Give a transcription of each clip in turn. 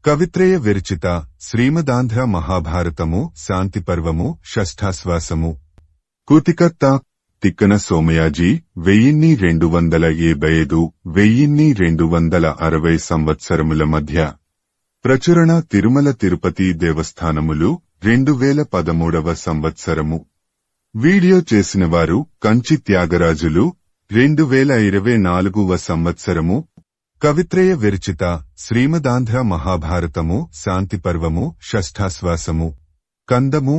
కవిత్రయ విరచిత శ్రీమదాంధ్ర మహాభారతము శాంతిపర్వము షష్ఠాశ్వాసము. కూతికర్త తిక్కన సోమయాజీ 1275–1260 సంవత్సరముల మధ్య ప్రచురణ తిరుమల తిరుపతి దేవస్థానములు 2013వ సంవత్సరము. వీడియో చేసినవారు కంచి త్యాగరాజులు 2024వ సంవత్సరము. కవిత్రయ విరచిత శ్రీమదాంధ్ర మహాభారతము శాంతిపర్వము షష్ఠాశ్వాసము. కందము.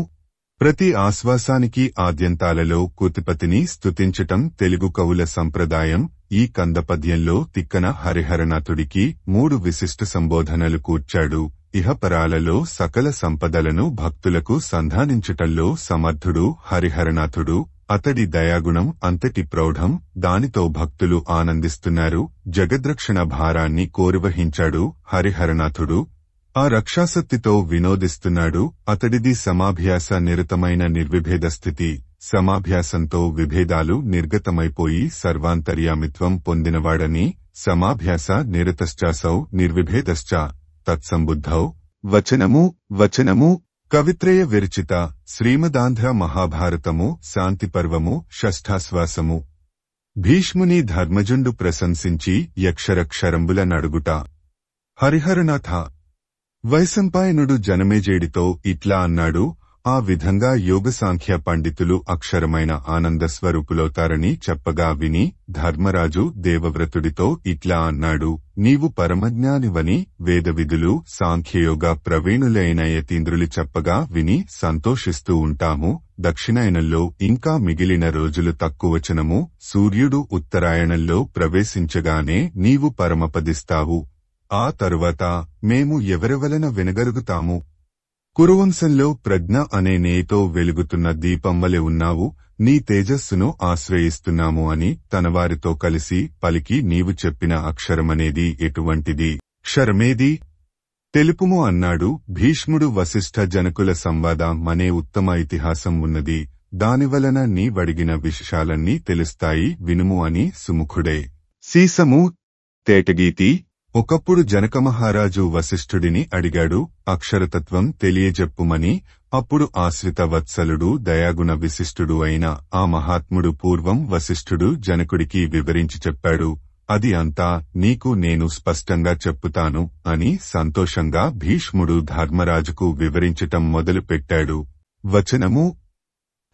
ప్రతి ఆశ్వాసానికి ఆద్యంతాలలో కూతిపతిని స్తుతించటం తెలుగు కవుల సంప్రదాయం. ఈ కందపద్యంలో తిక్కన హరిహరనాథుడికి 3 విశిష్ట సంబోధనలు కూర్చాడు. ఇహపరాలలో సకల సంపదలను భక్తులకు సంధానించుటంలో సమర్థుడు హరిహరనాథుడు. అతడి దయాగుణం అంతటి ప్రౌఢం, దానితో భక్తులు ఆనందిస్తున్నారు. జగద్రక్షణ భారాన్ని కోరివహించాడు హరిహరనాథుడు. ఆ రక్షాసక్తితో వినోదిస్తున్నాడు. అతడిది సమాభ్యాస నిరతమైన నిర్విభేద స్థితి. సమాభ్యాసంతో విభేదాలు నిర్గతమైపోయి సర్వాంతర్యామిత్వం పొందినవాడని. సమాభ్యాస నిరతశ్చాసౌ నిర్విభేదశ్చ తత్సంబుద్ధౌ. వచనము. కవిత్రయ విరచిత శ్రీమదాంధ్ర మహాభారతము శాంతిపర్వము షష్ఠాశ్వాసము. భీష్ముని ధర్మజుండు ప్రశంసించి యక్షరక్షరంబుల నడుగుట. హరిహరనాథ. వైశంపాయనుడు జనమేజేడితో ఇట్లా అన్నాడు. ఆ విధంగా యోగసాంఖ్య పండితులు అక్షరమైన ఆనందస్వరూపులవుతారని చెప్పగా విని ధర్మరాజు దేవవ్రతుడితో ఇట్లా అన్నాడు. నీవు పరమజ్ఞానివని వేదవిధులు సాంఖ్యయోగ ప్రవీణులైన యతీంద్రులు చెప్పగా విని సంతోషిస్తూ ఉంటాము. దక్షిణాయనంలో ఇంకా మిగిలిన రోజులు తక్కువచనము. సూర్యుడు ఉత్తరాయణంలో ప్రవేశించగానే నీవు పరమపదిస్తావు. ఆ తరువాత మేము ఎవరెవలన వినగలుగుతాము? కురువంశంలో ప్రజ్ఞ అనే నేతో వెలుగుతున్న దీపంవలె ఉన్నావు. నీ తేజస్సును ఆశ్రయిస్తున్నాము అని తనవారితో కలిసి పలికి నీవు చెప్పిన అక్షరమనేది ఎటువంటిది? క్షరమేది? తెలుపుము అన్నాడు. భీష్ముడు వశిష్ఠ జనకుల సంవాదం అనే ఉత్తమ ఇతిహాసం ఉన్నది. దానివలన నీవడిగిన విశేషాలన్నీ తెలుస్తాయి, వినుము అని సుముఖుడే. సీసము. తేటగీతి. ఒకప్పుడు జనకమహారాజు వశిష్ఠుడిని అడిగాడు అక్షరతత్వం తెలియజెప్పుమని. అప్పుడు ఆశ్రిత వత్సలుడు దయాగుణ విశిష్టుడు అయిన ఆ మహాత్ముడు పూర్వం వశిష్ఠుడు జనకుడికి వివరించి చెప్పాడు. అది అంతా నీకు నేను స్పష్టంగా చెప్పుతాను అని సంతోషంగా భీష్ముడు ధర్మరాజుకు వివరించటం మొదలుపెట్టాడు. వచనము.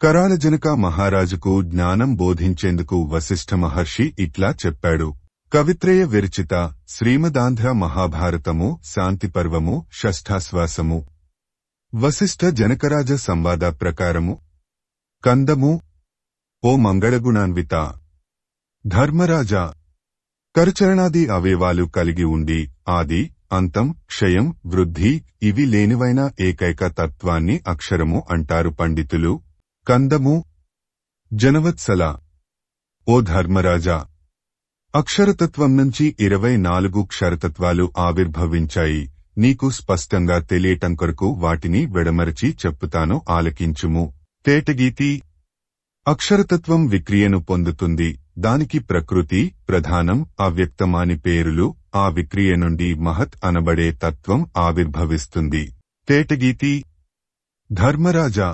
కరాళ జనక మహారాజుకు జ్ఞానం బోధించేందుకు వశిష్ఠ మహర్షి ఇట్లా చెప్పాడు. కవిత్రయ విరచిత శ్రీమదాంధ్ర మహాభారతము శాంతిపర్వము షష్ఠాశ్వాసము. వశిష్ఠ జనకరాజ సంవాద ప్రకారము. కందము. ఓ మంగళగుణాన్విత ధర్మరాజా. కరచరణాది అవయవాలు కలిగి ఉండి ఆది, అంతం, క్షయం, వృద్ధి ఇవి లేనివైన ఏకైక తత్వాన్ని అక్షరము అంటారు పండితులు. కందము. జనవత్సల. ఓ ధర్మరాజా. అక్షరతత్వం నుంచి 24 క్షరతత్వాలు ఆవిర్భవించాయి. నీకు స్పష్టంగా తెలియటం కొరకు వాటిని వెడమరచి చెప్పుతాను, ఆలకించుము. తేటగీతి. అక్షరతత్వం విక్రియను పొందుతుంది. దానికి ప్రకృతి, ప్రధానం, అవ్యక్తమాని పేరులు. ఆ విక్రియ నుండి మహత్ అనబడే తత్వం ఆవిర్భవిస్తుంది. తేటగీతి. ధర్మరాజా.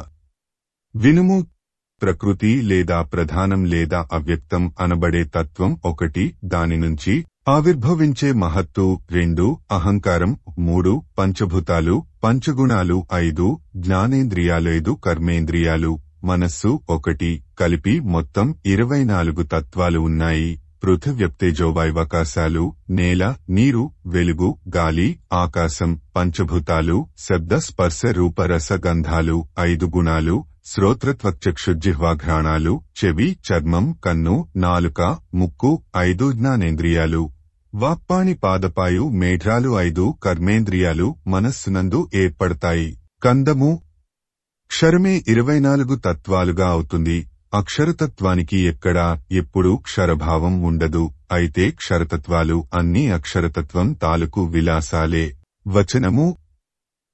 వినుము. ప్రకృతి లేదా ప్రధానం లేదా అవ్యక్తం అనబడే తత్వం 1, దాని నుంచి ఆవిర్భవించే మహత్తు 2, అహంకారం 3, పంచభూతాలు, పంచగుణాలు 5, జ్ఞానేంద్రియాలు 5, కర్మేంద్రియాలు, మనస్సు 1 కలిపి మొత్తం 24 తత్వాలు ఉన్నాయి. పృథివ్యప్తేజోవాయువాకాశాలు, నేల, నీరు, వెలుగు, గాలి, ఆకాశం, పంచభూతాలు, శబ్ద స్పర్శ రూప రస గంధాలు, 5 గుణాలు, శ్రోత్రత్వచక్షుజిహ్వాఘ్రాణాలు, చెవి, చర్మం, కన్ను, నాలుక, ముక్కు, 5 జ్ఞానేంద్రియాలు, వాక్పాణి పాదపాయు మేఢ్రాలు 5 కర్మేంద్రియాలు మనస్సునందు ఏర్పడతాయి. కందము. క్షరమే 24 తత్వాలుగా అవుతుంది. అక్షరతత్వానికి ఎక్కడా ఎప్పుడూ క్షరభావం ఉండదు. అయితే క్షరతత్వాలు అన్నీ అక్షరతత్వం తాలూకు విలాసాలే. వచనము.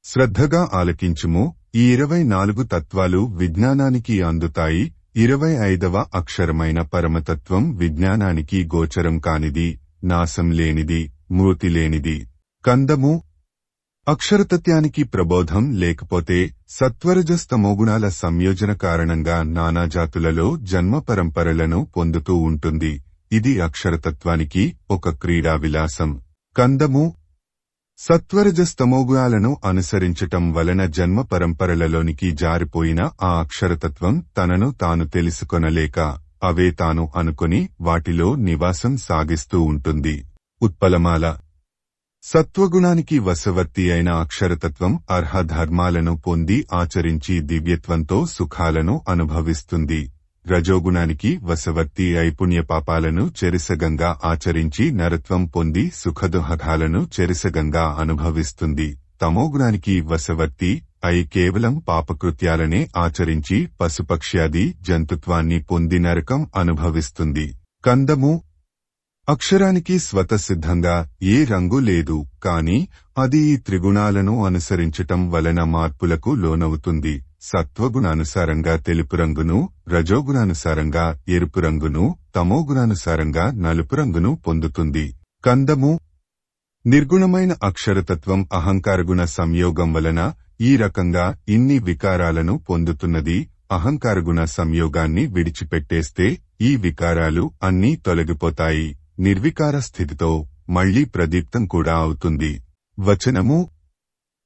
శ్రద్ధగా ఆలకించుము. ఈ 24 తత్వాలు విజ్ఞానానికి అందుతాయి. 25వ అక్షరమైన పరమతత్వం విజ్ఞానానికి గోచరం కానిది, నాశం లేనిది, మృతి లేనిది. కందము. అక్షరతత్వానికి ప్రబోధం లేకపోతే సత్వరజస్తమోగుణాల సంయోజన కారణంగా నానాజాతులలో జన్మ పరంపరలను పొందుతూ ఉంటుంది. ఇది అక్షరతత్వానికి ఒక క్రీడా విలాసం. కందము సత్వరజస్తమోగుణాలను అనుసరించటం వలన జన్మ పరంపరలలోనికి జారిపోయిన ఆ అక్షరతత్వం తనను తాను తెలుసుకొనలేక అవే తాను అనుకొని వాటిలో నివాసం సాగిస్తూ ఉంటుంది. ఉత్పలమాల సత్వగుణానికి వశవర్తి అయిన అక్షరతత్వం అర్హ ధర్మాలను పొంది ఆచరించి దివ్యత్వంతో సుఖాలను అనుభవిస్తుంది. రజోగుణానికి వశవర్తి అయి పుణ్యపాపాలను చెరిసగంగా ఆచరించి నరత్వం పొంది సుఖదుహగాలను చెరిసగంగా అనుభవిస్తుంది. తమోగుణానికి వశవర్తి అయి కేవలం పాపకృత్యాలనే ఆచరించి పశుపక్ష్యాది జంతుత్వాన్ని పొంది నరకం అనుభవిస్తుంది. కందము అక్షరానికి స్వతసిద్ధంగా ఏ రంగు లేదు, కాని అది ఈ త్రిగుణాలను అనుసరించటం వలన మార్పులకు లోనవుతుంది. సత్వగుణానుసారంగా తెలుపు రంగును, రజోగుణానుసారంగా ఎరుపు రంగును, తమోగుణానుసారంగా నలుపు రంగును పొందుతుంది. కందము నిర్గుణమైన అక్షరతత్వం అహంకారగుణ సంయోగం వలన ఈ రకంగా ఇన్ని వికారాలను పొందుతున్నది. అహంకారగుణ సంయోగాన్ని విడిచిపెట్టేస్తే ఈ వికారాలు అన్నీ తొలగిపోతాయి. నిర్వికార స్థితితో మళ్లీ ప్రదీప్తం కూడా అవుతుంది. వచనము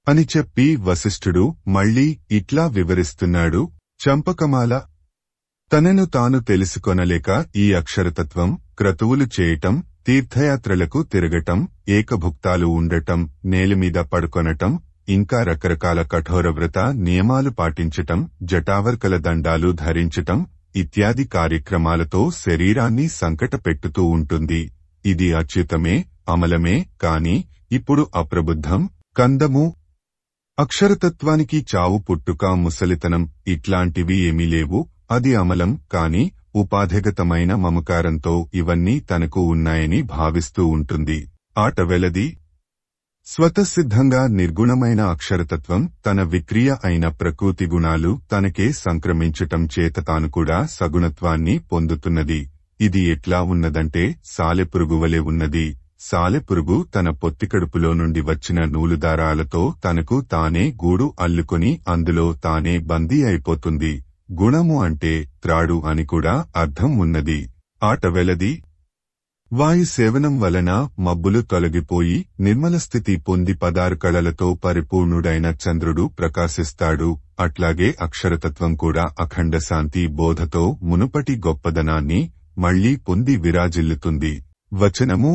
అని చెప్పి వశిష్ఠుడు మళ్లీ ఇట్లా వివరిస్తున్నాడు. చంపకమాల తనను తాను తెలుసుకొనలేక ఈ అక్షరతత్వం క్రతువులు చేయటం, తీర్థయాత్రలకు తిరగటం, ఏకభుక్తాలు ఉండటం, నేలమీద పడుకొనటం, ఇంకా రకరకాల కఠోర వ్రత నియమాలు పాటించటం, జటావర్కల దండాలు ధరించటం ఇత్యాది కార్యక్రమాలతో శరీరాన్ని సంకటపెట్టుతూ ఉంటుంది. ఇది అచ్యుతమే, అమలమే, కాని ఇప్పుడు అప్రబుద్ధం. కందము అక్షరతత్వానికి చావు పుట్టుక ముసలితనం ఇట్లాంటివి ఏమీ లేవు. అది అమలం, కాని ఉపాధిగతమైన మమకారంతో ఇవన్నీ తనకు ఉన్నాయని భావిస్తూ ఉంటుంది. ఆట వెలది స్వతసిద్ధంగా నిర్గుణమైన అక్షరతత్వం తన విక్రియ అయిన ప్రకృతి గుణాలు తనకే సంక్రమించటం చేత తాను కూడా సగుణత్వాన్ని పొందుతున్నది. ఇది ఎట్లా ఉన్నదంటే సాలెపురుగువలే ఉన్నది. సాలెపురుగు తన పొత్తికడుపులో నుండి వచ్చిన నూలుదారాలతో తనకు తానే గూడు అల్లుకొని అందులో తానే బందీ అయిపోతుంది. గుణము అంటే త్రాడు అని కూడా అర్థం ఉన్నది. ఆట వెలది వాయు సేవనం వలన మబ్బులు తొలగిపోయి నిర్మలస్థితి పొంది 16 కళలతో పరిపూర్ణుడైన చంద్రుడు ప్రకాశిస్తాడు. అట్లాగే అక్షరతత్వం కూడా అఖండ శాంతి బోధతో మునుపటి గొప్పదనాన్ని మళ్లీ పొంది విరాజిల్లుతుంది. వచనము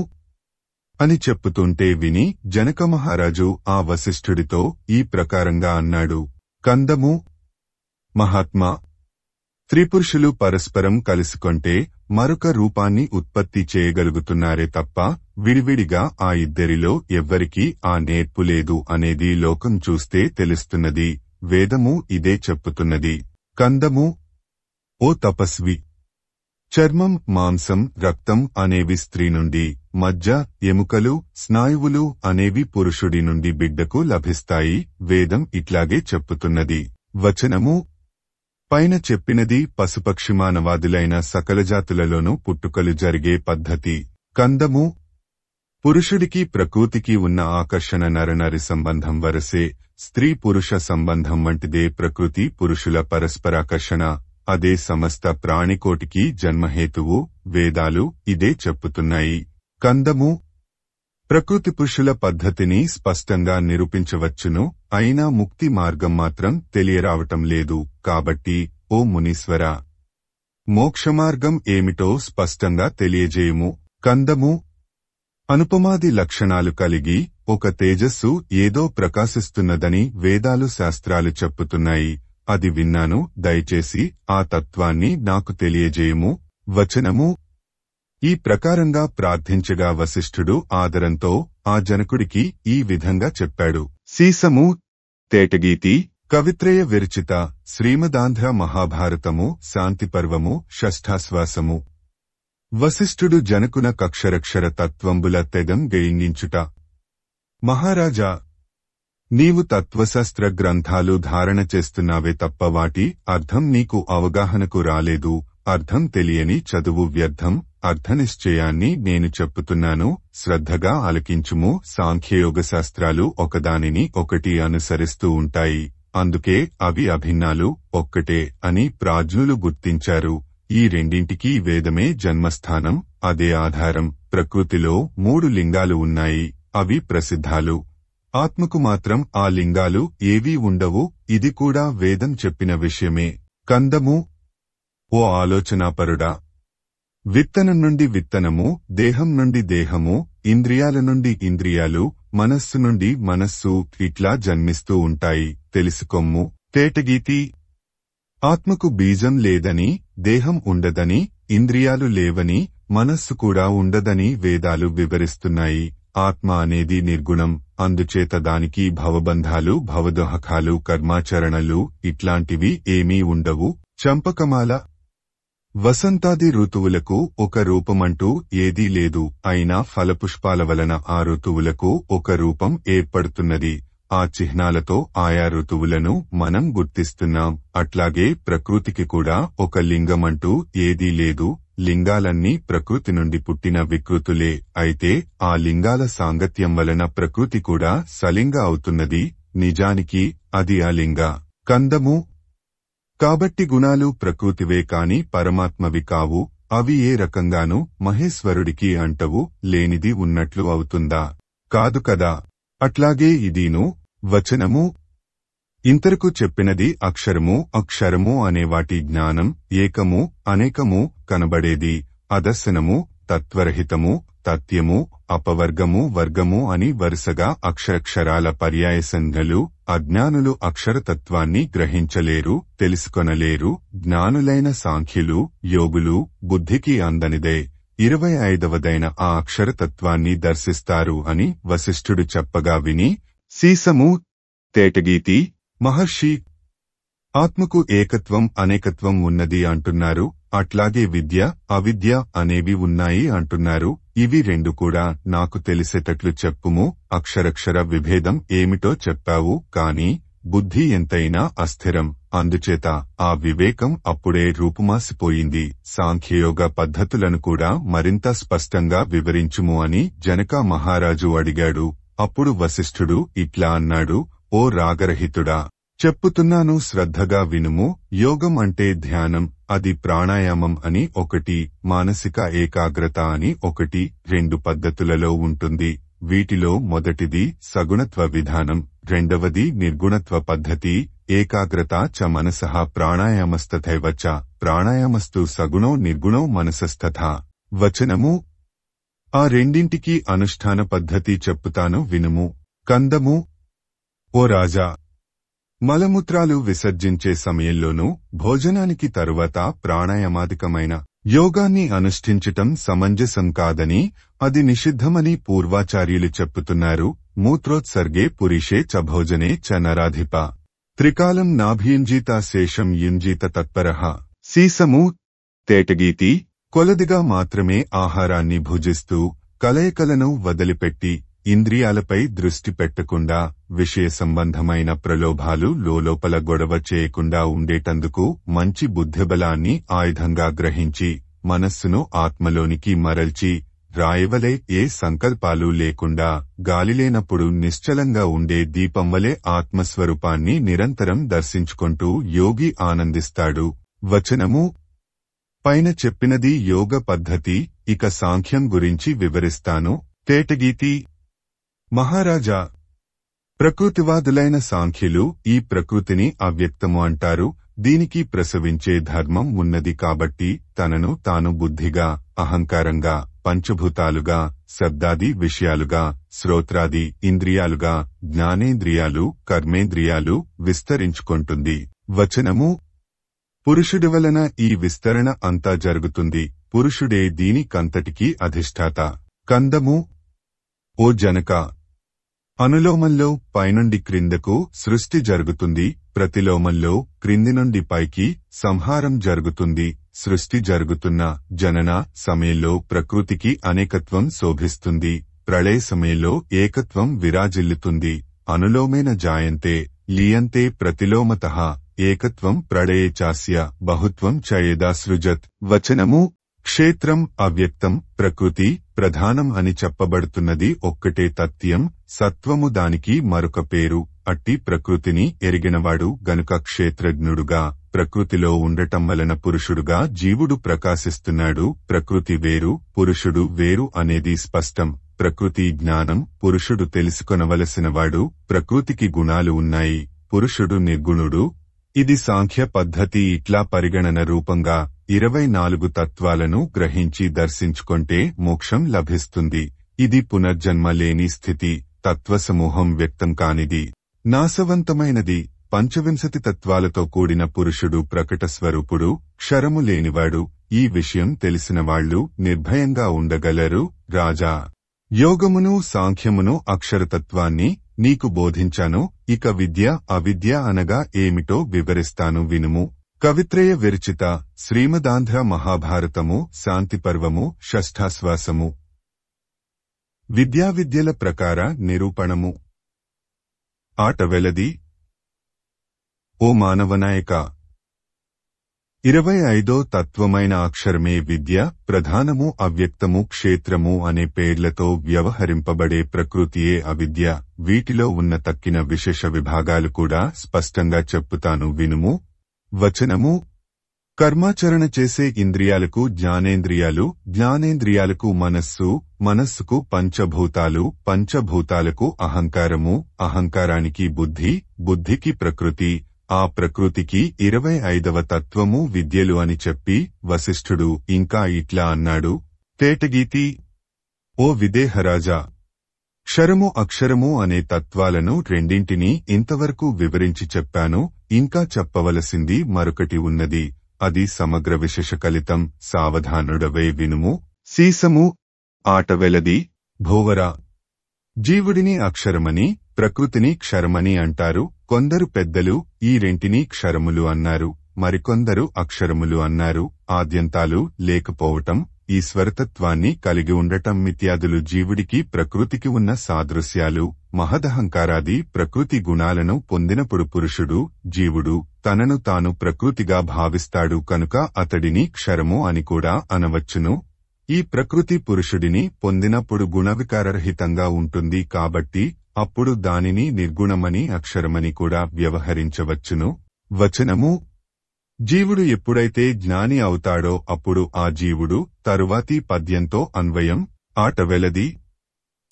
అని చెప్పుతుంటే విని జనక మహారాజు ఆ వశిష్ఠుడితో ఈ ప్రకారంగా అన్నాడు. కందము మహాత్మా త్రిపురుషులు పరస్పరం కలుసుకొంటే మరొక రూపాన్ని ఉత్పత్తి చేయగలుగుతున్నారే తప్ప విడివిడిగా ఆ ఇద్దరిలో ఎవ్వరికీ ఆ నేర్పు లేదు అనేది లోకం చూస్తే తెలుస్తున్నది. వేదము ఇదే చెప్పుతున్నది. కందము ఓ తపస్వి చర్మం, మాంసం, రక్తం అనేవి స్త్రీ నుండి, మజ్జ, ఎముకలు, స్నాయువులు అనేవి పురుషుడి నుండి బిడ్డకు లభిస్తాయి. వేదం ఇట్లాగే చెప్పుతున్నది. వచనము పైన చెప్పినది పశుపక్షి మానవాదులైన సకల జాతులలోనూ పుట్టుకలు జరిగే పద్ధతి. కందము పురుషుడికి ప్రకృతికి ఉన్న ఆకర్షణ నరనరి సంబంధం వరసే. స్త్రీ పురుష సంబంధం వంటిదే ప్రకృతి పురుషుల పరస్పరాకర్షణ. అదే సమస్త ప్రాణికోటికి జన్మహేతువు. వేదాలు ఇదే చెప్పుతున్నాయి. కందము ప్రకృతి పురుషుల పద్ధతిని స్పష్టంగా నిరూపించవచ్చును. అయినా ముక్తి మార్గం మాత్రం తెలియరావటం లేదు. కాబట్టి ఓ మునీశ్వర, మోక్షమార్గం ఏమిటో స్పష్టంగా తెలియజేయుము. కందము అనుపమాది లక్షణాలు కలిగి ఒక తేజస్సు ఏదో ప్రకాశిస్తున్నదని వేదాలు శాస్త్రాలు చెప్పుతున్నాయి. అది విన్నాను. దయచేసి ఆ తత్వాన్ని నాకు తెలియజేయుము. వచనము ఈ ప్రకారంగా ప్రార్థించగా వశిష్ఠుడు ఆదరంతో ఆ జనకుడికి ఈ విధంగా చెప్పాడు. సీసము తేటగీతి కవిత్రయ విరచిత శ్రీమదాంధ్ర మహాభారతము శాంతిపర్వము షష్ఠాశ్వాసము. వశిష్ఠుడు జనకున కక్షరక్షర తత్వంబుల తెగం గెయింగించుట. మహారాజా, నీవు తత్వశాస్త్ర గ్రంథాలు ధారణ చేస్తున్నావే తప్ప వాటి అర్థం నీకు అవగాహనకు రాలేదు. అర్థం తెలియని చదువు వ్యర్థం. అర్థనిశ్చయాన్ని నేను చెప్పుతున్నాను, శ్రద్ధగా ఆలకించుము. సాంఖ్యయోగ శాస్త్రాలు ఒకదానిని ఒకటి అనుసరిస్తూ ఉంటాయి, అందుకే అవి అభిన్నాలు, ఒక్కటే అని ప్రాజ్ఞులు గుర్తించారు. ఈ రెండింటికీ వేదమే జన్మస్థానం, అదే ఆధారం. ప్రకృతిలో 3 లింగాలు ఉన్నాయి, అవి ప్రసిద్ధాలు. ఆత్మకు మాత్రం ఆ లింగాలు ఏవీ ఉండవు, ఇది కూడా వేదం చెప్పిన విషయమే. కందము. ఓ ఆలోచనాపరుడా! విత్తనం నుండి విత్తనము, దేహం నుండి దేహము, ఇంద్రియాల నుండి ఇంద్రియాలు, మనస్సు నుండి మనస్సు ఇట్లా జన్మిస్తూ ఉంటాయి, తెలుసుకొమ్ము. తేటగీతి. ఆత్మకు బీజం లేదని, దేహం ఉండదని, ఇంద్రియాలు లేవని, మనస్సు కూడా ఉండదని వేదాలు వివరిస్తున్నాయి. ఆత్మ అనేది నిర్గుణం, అందుచేత దానికి భవబంధాలు, భవదోహకాలు, కర్మాచరణలు ఇట్లాంటివి ఏమీ ఉండవు. చంపకమాల. వసంతాది ఋతువులకు ఒక రూపమంటూ ఏదీ లేదు, అయినా ఫలపుష్పాల వలన ఆ ఋతువులకు ఒక రూపం ఏర్పడుతున్నది. ఆ చిహ్నాలతో ఆయా ఋతువులను మనం గుర్తిస్తున్నాం. అట్లాగే ప్రకృతికి కూడా ఒక లింగమంటూ ఏదీ లేదు. లింగాలన్నీ ప్రకృతి నుండి పుట్టిన వికృతులే, అయితే ఆ లింగాల సాంగత్యం వలన ప్రకృతి కూడా సలింగ అవుతున్నది. నిజానికి అది అలింగ. కందము. కాబట్టి గుణాలు ప్రకృతివే కాని పరమాత్మవి కావు. అవి ఏ రకంగానూ మహేశ్వరుడికి అంటవు, లేనిది ఉన్నట్లు అవుతుందా? కాదు కదా. అట్లాగే ఇదీను. వచనము. ఇంతరకు చెప్పినది అక్షరము. అక్షరము అనే వాటి జ్ఞానం ఏకము, అనేకము, కనబడేది. అదర్శనము, తత్వరహితము, తథ్యము, అపవర్గము, వర్గము అని వరుసగా అక్షరక్షరాల పర్యాయ సంజ్ఞలు. అజ్ఞానులు అక్షరతత్వాన్ని గ్రహించలేరు, తెలుసుకొనలేరు. జ్ఞానులైన సాంఖ్యులు, యోగులు బుద్ధికి అందనిదే 25వదైన ఆ అక్షరతత్వాన్ని దర్శిస్తారు అని వశిష్ఠుడు చెప్పగా విని, సీసము. తేటగీతి. మహర్షి, ఆత్మకు ఏకత్వం అనేకత్వం ఉన్నది అంటున్నారు, అట్లాగే విద్య అవిద్య అనేవి ఉన్నాయి అంటున్నారు. ఇవి రెండు కూడా నాకు తెలిసేటట్లు చెప్పుము. అక్షరక్షర విభేదం ఏమిటో చెప్పావు, కాని బుద్ధి ఎంతైనా అస్థిరం, అందుచేత ఆ వివేకం అప్పుడే రూపుమాసిపోయింది. సాంఖ్యయోగ పద్ధతులను కూడా మరింత స్పష్టంగా వివరించుము అని జనక మహారాజు అడిగాడు. అప్పుడు వశిష్ఠుడు ఇట్లా అన్నాడు, ఓ రాగరహితుడా, చెప్పుతున్నాను శ్రద్ధగా వినుము. యోగం అంటే ధ్యానం, అది ప్రాణాయామం అని ఒకటి, మానసిక ఏకాగ్రత అని ఒకటి, 2 పద్ధతులలో ఉంటుంది. వీటిలో మొదటిది సగుణత్వ విధానం, రెండవది నిర్గుణత్వ పద్ధతి. ఏకాగ్రత చ మనసః ప్రాణాయామస్తథైవ చ, ప్రాణాయామస్తు సగుణో నిర్గుణో మనసస్తథా. వచనము. ఆ రెండింటికి అనుష్ఠాన పద్ధతి చెప్పుతాను వినుము. కందము. ఓ రాజా, మలమూత్రాలు విసర్జించే సమయంలోనూ భోజనానికి తరువాత ప్రాణాయామాదికమైన యోగాన్ని అనుష్ఠించటం సమంజసం కాదని, అది నిషిద్ధమని పూర్వాచార్యులు చెప్పుతున్నారు. మూత్రోత్సర్గే పురిషే చ భోజనే చ నరాధిప, త్రికాలం నాభియుంజీత శేషం యుంజీత తత్పరః. సీసము. తేటగీతి. కొలదిగా మాత్రమే ఆహారాన్ని భుజిస్తూ కలయికలను వదిలిపెట్టి ఇంద్రియాలపై దృష్టి పెట్టకుండా విషయ సంబంధమైన ప్రలోభాలు లోలోపల గొడవ చేయకుండా ఉండేటందుకు మంచి బుద్ధిబలాన్ని ఆయుధంగా గ్రహించి మనస్సును ఆత్మలోనికి మరల్చి రాయవలే ఏ సంకల్పాలు లేకుండా గాలిలేనప్పుడు నిశ్చలంగా ఉండే దీపంవలే ఆత్మస్వరూపాన్ని నిరంతరం దర్శించుకుంటూ యోగి ఆనందిస్తాడు. వచనము. పైన చెప్పినది యోగ పద్ధతి, ఇక సాంఖ్యం గురించి వివరిస్తాను. తేటగీతి. మహారాజా, ప్రకృతివాదులైన సాంఖ్యులు ఈ ప్రకృతిని అవ్యక్తము అంటారు. దీనికి ప్రసవించే ధర్మం ఉన్నది కాబట్టి తనను తాను బుద్ధిగా, అహంకారంగా, పంచభూతాలుగా, శబ్దాది విషయాలుగా, శ్రోత్రాది ఇంద్రియాలుగా, జ్ఞానేంద్రియాలు, కర్మేంద్రియాలు విస్తరించుకుంటుంది. వచనము. పురుషుడి వలన ఈ విస్తరణ అంతా జరుగుతుంది. పురుషుడే దీనికంతటికీ అధిష్ఠాత. కందము. ఓ జనక, అనులోమంలో పైనుండి క్రిందకు సృష్టి జరుగుతుంది, ప్రతిలోమంలో క్రింది నుండి పైకి సంహారం జరుగుతుంది. సృష్టి జరుగుతున్న జనన సమయంలో ప్రకృతికి అనేకత్వం శోభిస్తుంది, ప్రళయ సమయంలో ఏకత్వం విరాజిల్లుతుంది. అనులోమేన జాయంతే లీయంతే ప్రతిలోమతః, ఏకత్వం ప్రళయే చాస్య బహుత్వం చ యదా సృజత్. వచనము. క్షేత్రం అవ్యక్తం, ప్రకృతి ప్రధానం అని చెప్పబడుతున్నది ఒక్కటే తథ్యం. సత్వము దానికి మరొక పేరు. అట్టి ప్రకృతిని ఎరిగినవాడు గనుక క్షేత్రజ్ఞుడుగా, ప్రకృతిలో ఉండటం వలన పురుషుడుగా జీవుడు ప్రకాశిస్తున్నాడు. ప్రకృతి వేరు, పురుషుడు వేరు అనేది స్పష్టం. ప్రకృతి జ్ఞానం, పురుషుడు తెలుసుకొనవలసినవాడు. ప్రకృతికి గుణాలు ఉన్నాయి, పురుషుడు నిర్గుణుడు. ఇది సాంఖ్య పద్ధతి. ఇట్లా పరిగణన రూపంగా 24 తత్వాలను గ్రహించి దర్శించుకొంటే మోక్షం లభిస్తుంది. ఇది పునర్జన్మ లేని స్థితి. తత్వసమూహం వ్యక్తం కానిది, నాశవంతమైనది. 25 తత్వాలతో కూడిన పురుషుడు ప్రకట స్వరూపుడు, క్షరము లేనివాడు. ఈ విషయం తెలిసినవాళ్లు నిర్భయంగా ఉండగలరు. రాజా, యోగమును సాంఖ్యమును అక్షరతత్వాన్ని నీకు బోధించాను. ఇక విద్య అవిద్య అనగా ఏమిటో వివరిస్తాను వినుము. కవిత్రయ విరచిత శ్రీమదాంధ్ర మహాభారతము శాంతిపర్వము షష్ఠాశ్వాసము. విద్యావిద్యల ప్రకార నిరూపణము. ఆటవెలది. ఓ మానవనాయక, 25వ తత్వమైన అక్షరమే విద్య, ప్రధానము అవ్యక్తము క్షేత్రము అనే పేర్లతో వ్యవహరింపబడే ప్రకృతియే అవిద్య. వీటిలో ఉన్న తక్కిన విశేష విభాగాలు కూడా స్పష్టంగా చెప్పుతాను వినుము. వచనము. కర్మాచరణ చేసే ఇంద్రియాలకు జ్ఞానేంద్రియాలు, జ్ఞానేంద్రియాలకు మనస్సు, మనస్సుకు పంచభూతాలు, పంచభూతాలకు అహంకారము, అహంకారానికి బుద్ధి, బుద్ధికి ప్రకృతి, ఆ ప్రకృతికి 25వ తత్వము విద్యలు అని చెప్పి వశిష్ఠుడు ఇంకా ఇట్లా అన్నాడు. తేటగీతి. ఓ విదేహరాజా, క్షరము అక్షరము అనే తత్వాలను రెండింటినీ ఇంతవరకు వివరించి చెప్పాను. ఇంకా చెప్పవలసింది మరొకటి ఉన్నది. అది సమగ్ర విశేషకలితం. సావధానుడవై వినుము. సీసము. ఆటవెలది. భోవరా. జీవుడిని అక్షరమని, ప్రకృతిని క్షరమని అంటారు. కొందరు పెద్దలు ఈ రెంటిని క్షరములు అన్నారు, మరికొందరు అక్షరములు అన్నారు. ఆద్యంతాలు లేకపోవటం, ఈశ్వరతత్వాన్ని కలిగి ఉండటం మిథ్యాదులు జీవుడికి ప్రకృతికి ఉన్న సాదృశ్యాలు. మహదహంకారాది ప్రకృతి గుణాలను పొందినప్పుడు పురుషుడు, జీవుడు తనను తాను ప్రకృతిగా భావిస్తాడు కనుక అతడిని క్షరము అని కూడా అనవచ్చును. ఈ ప్రకృతి పురుషుడిని పొందినప్పుడు గుణవికారరహితంగా ఉంటుంది కాబట్టి అప్పుడు దానిని నిర్గుణమని అక్షరమని కూడా వ్యవహరించవచ్చును. వచనము. జీవుడు ఎప్పుడైతే జ్ఞాని అవుతాడో అప్పుడు ఆ జీవుడు తరువాతి పద్యంతో అన్వయం. ఆటవెలది.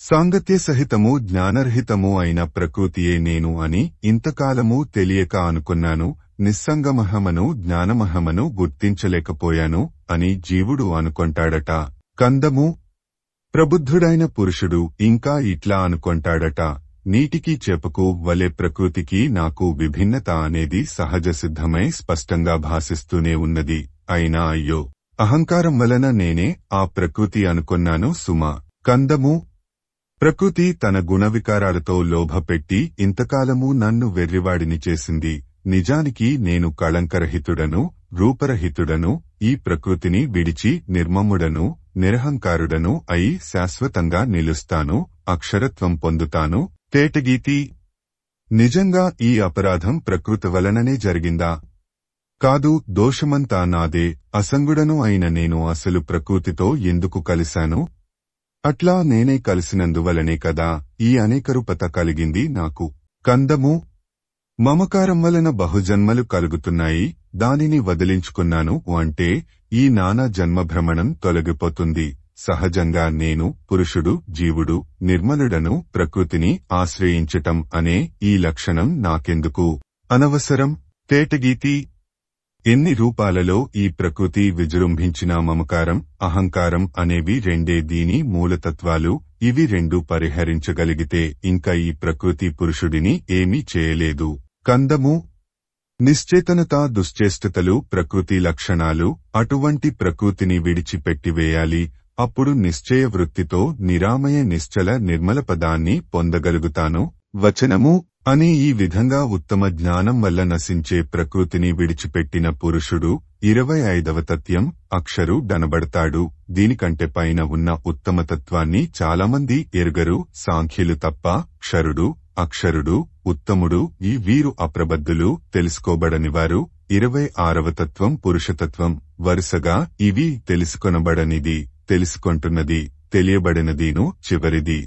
సాంగత్య సహితము జ్ఞానరహితము అయిన ప్రకృతియే నేను అని ఇంతకాలము తెలియక అనుకున్నాను. నిస్సంగమహమను జ్ఞానమహమను గుర్తించలేకపోయాను అని జీవుడు అనుకొంటాడట. కందము. ప్రబుద్ధుడైన పురుషుడు ఇంకా ఇట్లా అనుకొంటాడట. నీటికి చేపకు వలె ప్రకృతికి నాకు విభిన్నత అనేది సహజ సిద్ధమై స్పష్టంగా భాసిస్తూనే ఉన్నది. అయినా అయ్యో, అహంకారం వలన నేనే ఆ ప్రకృతి అనుకొన్నాను సుమా. కందము. ప్రకృతి తన గుణవికారాలతో లోభపెట్టి ఇంతకాలము నన్ను వెర్రివాడిని చేసింది. నిజానికి నేను కళంకరహితుడను, రూపరహితుడను. ఈ ప్రకృతిని విడిచి నిర్మముడను, నిరహంకారుడను అయి శాశ్వతంగా నిలుస్తాను, అక్షరత్వం పొందుతాను. తేటగీతి. నిజంగా ఈ అపరాధం ప్రకృతి వలననే జరిగిందా? కాదు, దోషమంతా నాదే. అసంగుడను అయిన నేను అసలు ప్రకృతితో ఎందుకు కలిశాను? అట్లా నేనే కలిసినందువలనే కదా ఈ అనేకరూపత కలిగింది నాకు. కందము. మమకారం వలన బహుజన్మలు కలుగుతున్నాయి, దానిని వదిలించుకున్నాను అంటే ఈ నానా జన్మభ్రమణం తొలగిపోతుంది. సహజంగా నేను పురుషుడు, జీవుడు, నిర్మలుడను, ప్రకృతిని ఆశ్రయించటం అనే ఈ లక్షణం నాకెందుకు? అనవసరం. తేటగీతి. ఎన్ని రూపాలలో ఈ ప్రకృతి విజృంభించిన మమకారం, అహంకారం అనేవి రెండే దీని మూలతత్వాలు. ఇవి రెండు పరిహరించగలిగితే ఇంకా ఈ ప్రకృతి పురుషుడిని ఏమీ చేయలేదు. కందము. నిశ్చేతనత, దుశ్చేష్టతలు ప్రకృతి లక్షణాలు. అటువంటి ప్రకృతిని విడిచిపెట్టివేయాలి. అప్పుడు నిశ్చయ వృత్తితో నిరామయ నిశ్చల నిర్మల పదాన్ని పొందగలుగుతాను. వచనము. అని ఈ విధంగా ఉత్తమ జ్ఞానం వల్ల నశించే ప్రకృతిని విడిచిపెట్టిన పురుషుడు 25వ తత్యం అక్షరు డనబడతాడు. దీనికంటే పైన ఉన్న ఉత్తమతత్వాన్ని చాలామంది ఎరుగరు, సాంఖ్యులు తప్ప. క్షరుడు, అక్షరుడు, ఉత్తముడు ఈ వీరు అప్రబద్ధులు, తెలుసుకోబడనివారు. 26వ తత్వం పురుషతత్వం. వరుసగా ఇవి తెలుసుకొనబడనిది, తెలుసుకొంటున్నది, తెలియబడినదీను చివరిది.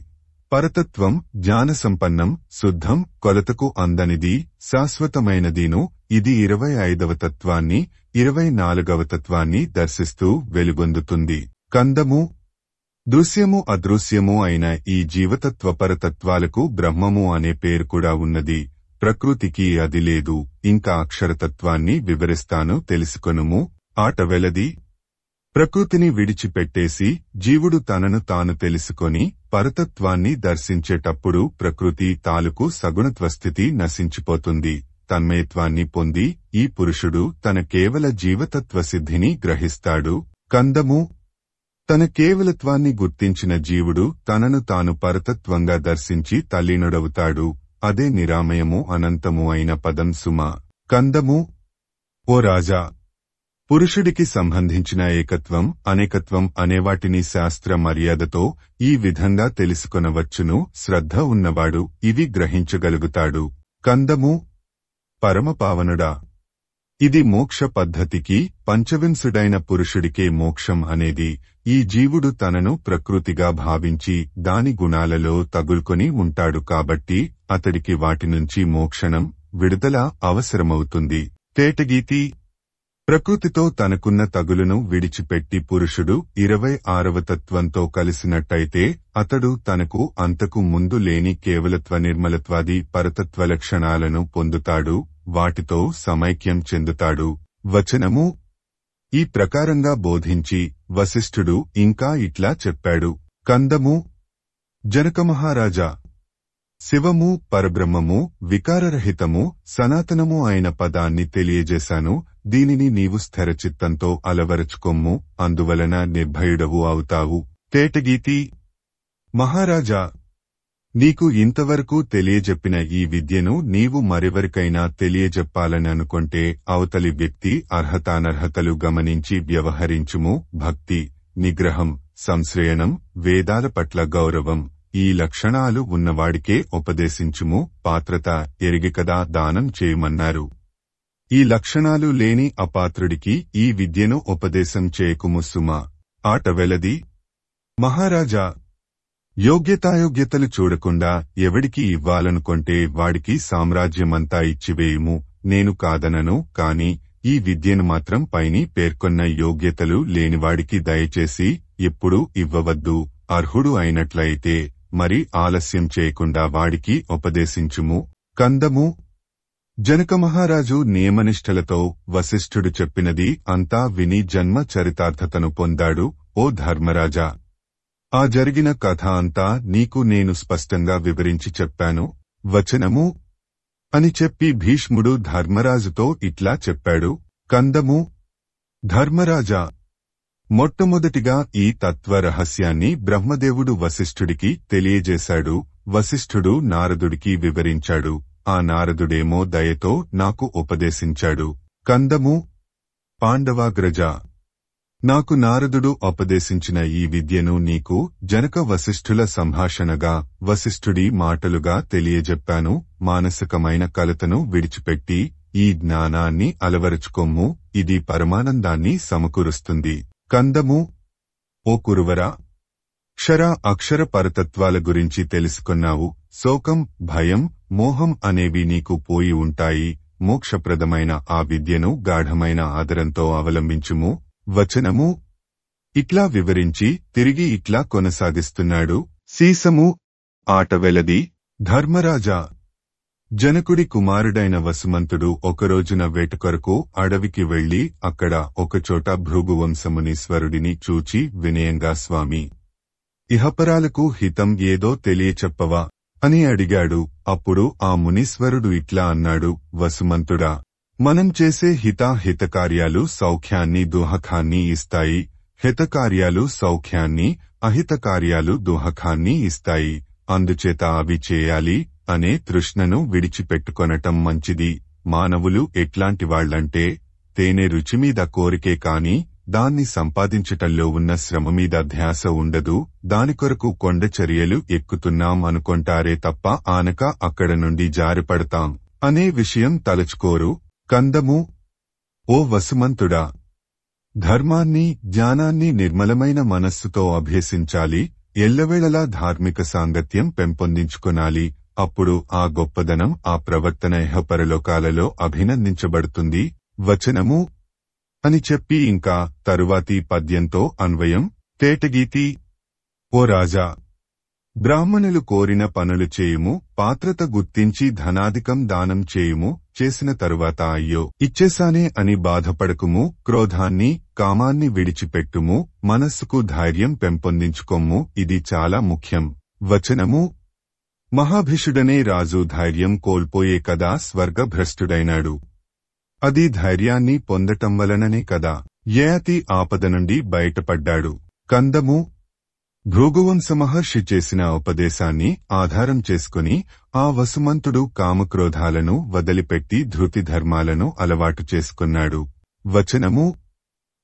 పరతత్వం జ్ఞానసంపన్నం, శుద్ధం, కొలతకు అందనిది, శాశ్వతమైనదీను. ఇది 25వ తత్వాన్ని, 24వ తత్వాన్ని దర్శిస్తూ వెలుగొందుతుంది. కందము దృశ్యము అదృశ్యము అయిన ఈ జీవతత్వ పరతత్వాలకు బ్రహ్మము అనే పేరు కూడా ఉన్నది. ప్రకృతికి అది లేదు. ఇంకా అక్షరతత్వాన్ని వివరిస్తాను, తెలుసుకొనుము. ఆట వెలది. ప్రకృతిని విడిచిపెట్టేసి జీవుడు తనను తాను తెలుసుకొని పరతత్వాన్ని దర్శించేటప్పుడు ప్రకృతి తాలూకు సగుణత్వస్థితి నశించిపోతుంది. తన్మయత్వాన్ని పొంది ఈ పురుషుడు తన కేవల జీవతత్వ సిద్ధిని గ్రహిస్తాడు. కందము తన కేవలత్వాన్ని గుర్తించిన జీవుడు తనను తాను పరతత్వంగా దర్శించి తల్లీనుడవుతాడు. అదే నిరామయము అనంతము అయిన పదం సుమ. కందము ఓ రాజా, పురుషుడికి సంబంధించిన ఏకత్వం, అనేకత్వం అనేవాటిని శాస్త్ర మర్యాదతో ఈ విధంగా తెలుసుకొనవచ్చును. శ్రద్ధ ఉన్నవాడు ఇవి గ్రహించగలుగుతాడు. కందము పరమపావనుడా, ఇది మోక్ష పద్ధతికి పంచవింశుడైన పురుషుడికే మోక్షం అనేది. ఈ జీవుడు తనను ప్రకృతిగా భావించి దాని గుణాలలో తగులుకొని ఉంటాడు కాబట్టి అతడికి వాటి నుంచి మోక్షణం, విడుదల అవసరమవుతుంది. తేటగీతి ప్రకృతితో తనకున్న తగులును విడిచిపెట్టి పురుషుడు 26వ తత్వంతో కలిసినట్టయితే అతడు తనకు అంతకు ముందు లేని కేవలత్వ నిర్మలత్వాది పరతత్వ లక్షణాలను పొందుతాడు. వాటితో సమైక్యం చెందుతాడు. వచనము ఈ ప్రకారంగా బోధించి వశిష్ఠుడు ఇంకా ఇట్లా చెప్పాడు. కందము జనకమహారాజా, శివము పరబ్రహ్మము వికారరహితము సనాతనము అయిన పదాన్ని తెలియజేశాను. దీనిని నీవు స్థిరచిత్తంతో అలవరచుకొమ్ము, అందువలన నిర్భయుడవు అవుతావు. తేటగీతి మహారాజా, నీకు ఇంతవరకు తెలియజెప్పిన ఈ విద్యను నీవు మరెవరికైనా తెలియజెప్పాలని అనుకొంటే అవతలి వ్యక్తి అర్హతానర్హతలు గమనించి వ్యవహరించుము. భక్తి, నిగ్రహం, సంశ్రయణం, వేదాల పట్ల గౌరవం, ఈ లక్షణాలు ఉన్నవాడికే ఉపదేశించుము. పాత్రత ఎరిగి కదా దానం చేయమన్నారు. ఈ లక్షణాలు లేని అపాత్రుడికి ఈ విద్యను ఉపదేశం చేయకుము సుమా. ఆట వెలది. మహారాజా, యోగ్యతాయోగ్యతలు చూడకుండా ఎవడికి ఇవ్వాలనుకొంటే వాడికి సామ్రాజ్యమంతా ఇచ్చివేయుము. నేను కాదనను, కాని ఈ విద్యను మాత్రం పైని పేర్కొన్న యోగ్యతలు లేనివాడికి దయచేసి ఎప్పుడూ ఇవ్వవద్దు. అర్హుడు అయినట్లయితే మరి ఆలస్యం చేయకుండా వాడికి ఉపదేశించుము. కందము జనకమహారాజు నియమనిష్టలతో వశిష్ఠుడు చెప్పినది అంతా విని జన్మ చరితార్థతను పొందాడు. ఓ ధర్మరాజా, ఆ జరిగిన కథ అంతా నీకు నేను స్పష్టంగా వివరించి చెప్పాను. వచనము అని చెప్పి భీష్ముడు ధర్మరాజుతో ఇట్లా చెప్పాడు. కందము ధర్మరాజా, మొట్టమొదటిగా ఈ తత్వ రహస్యాన్ని బ్రహ్మదేవుడు వశిష్ఠుడికి తెలియజేశాడు. వశిష్ఠుడు నారదుడికి వివరించాడు. ఆ నారదుడేమో దయతో నాకు ఉపదేశించాడు. కందము పాండవాగ్రజ, నాకు నారదుడు ఉపదేశించిన ఈ విద్యను నీకు జనక వశిష్ఠుల సంభాషణగా, వశిష్ఠుడి మాటలుగా తెలియజెప్పాను. మానసికమైన కలతను విడిచిపెట్టి ఈ జ్ఞానాన్ని అలవరచుకొమ్ము. ఇది పరమానందాన్ని సమకూరుస్తుంది. కందము ఓ కురువరా, క్షర అక్షర పరతత్వాల గురించి తెలుసుకున్నావు. శోకం, భయం, మోహం అనేవి నీకు పోయి ఉంటాయి. మోక్షప్రదమైన ఆ విద్యను గాఢమైన ఆదరంతో అవలంబించుము. వచనము ఇట్లా వివరించి తిరిగి ఇట్లా కొనసాగిస్తున్నాడు. సీసము ఆట వెలది. ధర్మరాజా, జనకుడి కుమారుడైన వసుమంతుడు ఒకరోజున వేటకొరకు అడవికి వెళ్లి అక్కడ ఒకచోట భృగువంశమునీశ్వరుడిని చూచి వినయంగా, స్వామి, ఇహపరాలకు హితం ఏదో తెలియచెప్పవా అని అడిగాడు. అప్పుడు ఆ మునీశ్వరుడు ఇట్లా అన్నాడు. వసుమంతుడా, మనం చేసే హితకార్యాలు సౌఖ్యాన్ని దుఃఖాన్ని ఇస్తాయి. హితకార్యాలు సౌఖ్యాన్ని, అహితకార్యాలు దుఃఖాన్ని ఇస్తాయి. అందుచేత అవి చేయాలి అనే తృష్ణను విడిచిపెట్టుకొనటం మంచిది. మానవులు ఎట్లాంటివాళ్లంటే తేనె రుచిమీద కోరికే కాని దాన్ని సంపాదించటంలో ఉన్న శ్రమ మీద ధ్యాస ఉండదు. దానికొరకు కొండచర్యలు ఎక్కుతున్నాం అనుకొంటారే తప్ప ఆనక అక్కడ నుండి జారిపడతాం అనే విషయం తలచుకోరు. కందము ఓ వసుమంతుడా! ధర్మాన్ని, జ్ఞానాన్ని నిర్మలమైన మనస్సుతో అభ్యసించాలి, ఎల్లవేళలా ధార్మిక సాంగత్యం పెంపొందించుకొనాలి. అప్పుడు ఆ గొప్పదనం, ఆ ప్రవర్తన ఇహపరలోకాలలో అభినందించబడుతుంది. వచనము అని చెప్పి ఇంకా తరువాతి పద్యంతో అన్వయం. తేటగీతి. ఓ రాజా! బ్రాహ్మణులు కోరిన పనులు చేయుము, పాత్రత గుర్తించి ధనాధికం దానం చేయుము, చేసిన తరువాత అయ్యో ఇచ్చేసానే అని బాధపడకుము, క్రోధాన్ని, కామాన్ని విడిచిపెట్టుము, మనస్సుకు ధైర్యం పెంపొందించుకొమ్ము, ఇది చాలా ముఖ్యం. వచనము మహాభిషుడనే రాజు ధైర్యం కోల్పోయే కదా స్వర్గభ్రష్టుడైనాడు. అది ధైర్యాన్ని పొందటం వలననే కదా యయాతి ఆపద నుండి బయటపడ్డాడు. కందము భృగువంశమహర్షి చేసిన ఉపదేశాన్ని ఆధారం చేసుకుని ఆ వసుమంతుడు కామక్రోధాలను వదిలిపెట్టి ధృతి ధర్మాలను అలవాటు చేసుకున్నాడు. వచనము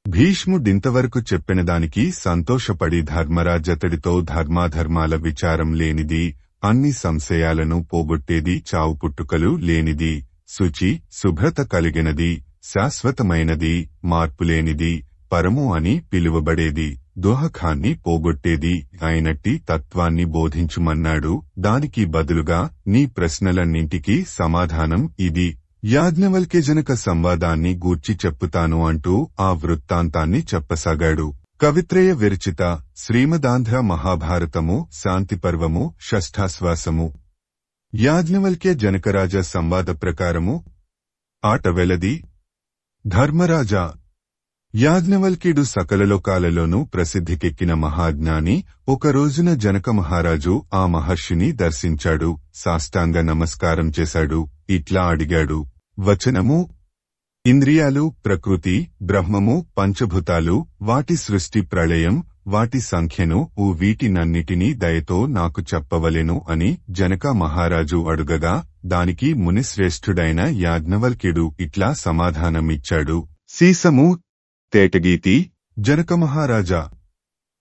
భీష్ముడింతవరకు చెప్పిన దానికి సంతోషపడి ధర్మరాజతడితో ధర్మాధర్మాల విచారం లేనిది, అన్ని సంశయాలను పోగొట్టేది, చావు పుట్టుకలు లేనిది, శుచి శుభ్రత కలిగినది, శాశ్వతమైనది, మార్పులేనిది, పరము అని పిలువబడేది, దోహకాన్ని పోగొట్టేది అయినట్టి తత్వాన్ని బోధించుమన్నాడు. దానికి బదులుగా నీ ప్రశ్నలన్నింటికీ సమాధానం ఇది. యాజ్ఞవల్క్యజనక సంవాదాన్ని గూర్చి చెప్పుతాను అంటూ ఆ వృత్తాంతాన్ని చెప్పసాగాడు. కవిత్రయ విరచిత శ్రీమదాంధ్ర మహాభారతము శాంతిపర్వము షష్ఠాశ్వాసము. యాజ్ఞవల్క్య జనకరాజ సంవాద ప్రకారము. ఆటవెలది. ధర్మరాజా! యాజ్ఞవల్క్యుడు సకలలోకాలలోనూ ప్రసిద్ధికెక్కిన మహాజ్ఞాని. ఒక రోజున జనక మహారాజు ఆ మహర్షిని దర్శించాడు. సాష్టాంగ నమస్కారం చేశాడు. ఇట్లా అడిగాడు. వచనము ఇంద్రియాలు, ప్రకృతి, బ్రహ్మము, పంచభూతాలు, వాటి సృష్టి ప్రళయం, వాటి సంఖ్యను వీటినన్నిటినీ దయతో నాకు చెప్పవలెను అని జనక మహారాజు అడుగగా దానికి మునిశ్రేష్ఠుడైన యాజ్ఞవల్క్యుడు ఇట్లా సమాధానమిచ్చాడు. సీసము. తేటగీతి. జనక మహారాజా!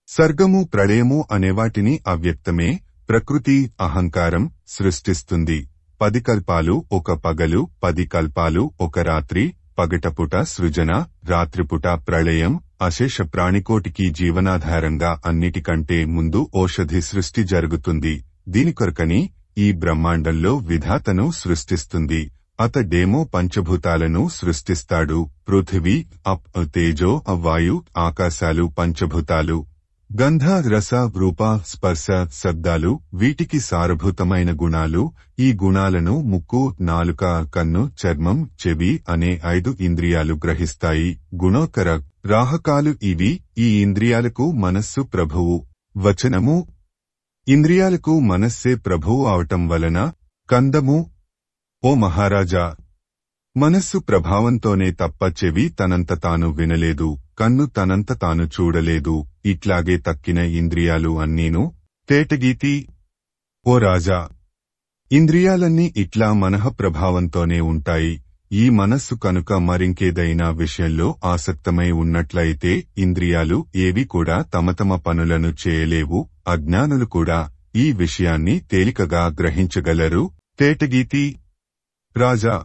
సర్గము, ప్రళయము అనేవాటిని అవ్యక్తమే ప్రకృతి, అహంకారం సృష్టిస్తుంది. 10 కల్పాలు ఒక పగలు, 10 కల్పాలు ఒక రాత్రి, పగటపుట సృజన, రాత్రిపుట ప్రళయం. అశేష ప్రాణికోటికి జీవనాధారంగా అన్నిటికంటే ముందు ఓషధి సృష్టి జరుగుతుంది. దీనికొరకని ఈ బ్రహ్మాండంలో విధాతను సృష్టిస్తుంది. అతడేమో పంచభూతాలను సృష్టిస్తాడు. పృథివీ, అప్, తేజో, వాయు, ఆకాశాలు పంచభూతాలు. గంధ, రస, రూప, స్పర్శ, శబ్దాలు వీటికి సారభూతమైన గుణాలు. ఈ గుణాలను ముక్కు, నాలుక, కన్ను, చర్మం, చెవి అనే 5 ఇంద్రియాలు గ్రహిస్తాయి. గుణోకర రాహకాలు ఇవి. ఈ ఇంద్రియాలకు మనస్సు ప్రభువు. వచనము ఇంద్రియాలకు మనస్సే ప్రభువు అవటం వలన. కందము ఓ మహారాజా! మనస్సు ప్రభావంతోనే తప్ప చెవి తనంత తాను వినలేదు, కన్ను తనంత తాను చూడలేదు. ఇట్లాగే తక్కిన ఇంద్రియాలు అన్నీను. తేటగీతి. ఓ రాజా! ఇంద్రియాలన్నీ ఇట్లా మనః ప్రభావంతోనే ఉంటాయి. ఈ మనస్సు కనుక మరింకేదైనా విషయంలో ఆసక్తమై ఉన్నట్లయితే ఇంద్రియాలు ఏవి కూడా తమ తమ పనులను చేయలేవు. అజ్ఞానులు కూడా ఈ విషయాన్ని తేలికగా గ్రహించగలరు. తేటగీతి. రాజా!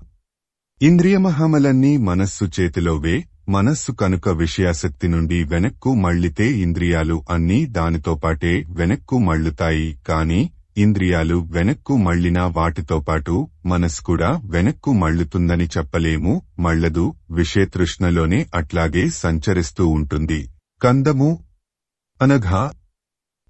ఇంద్రియమహమలన్నీ మనస్సు చేతిలోవే. మనస్సు కనుక విషయాసక్తి నుండి వెనక్కు మళ్లితే ఇంద్రియాలు అన్నీ దానితో పాటే వెనక్కు మళ్లుతాయి. కాని ఇంద్రియాలు వెనక్కు మళ్లినా వాటితో పాటు మనస్సు కూడా వెనక్కు మళ్లుతుందని చెప్పలేము. మళ్లదు. విషయతృష్ణలోనే అట్లాగే సంచరిస్తూ ఉంటుంది. కందము అనగా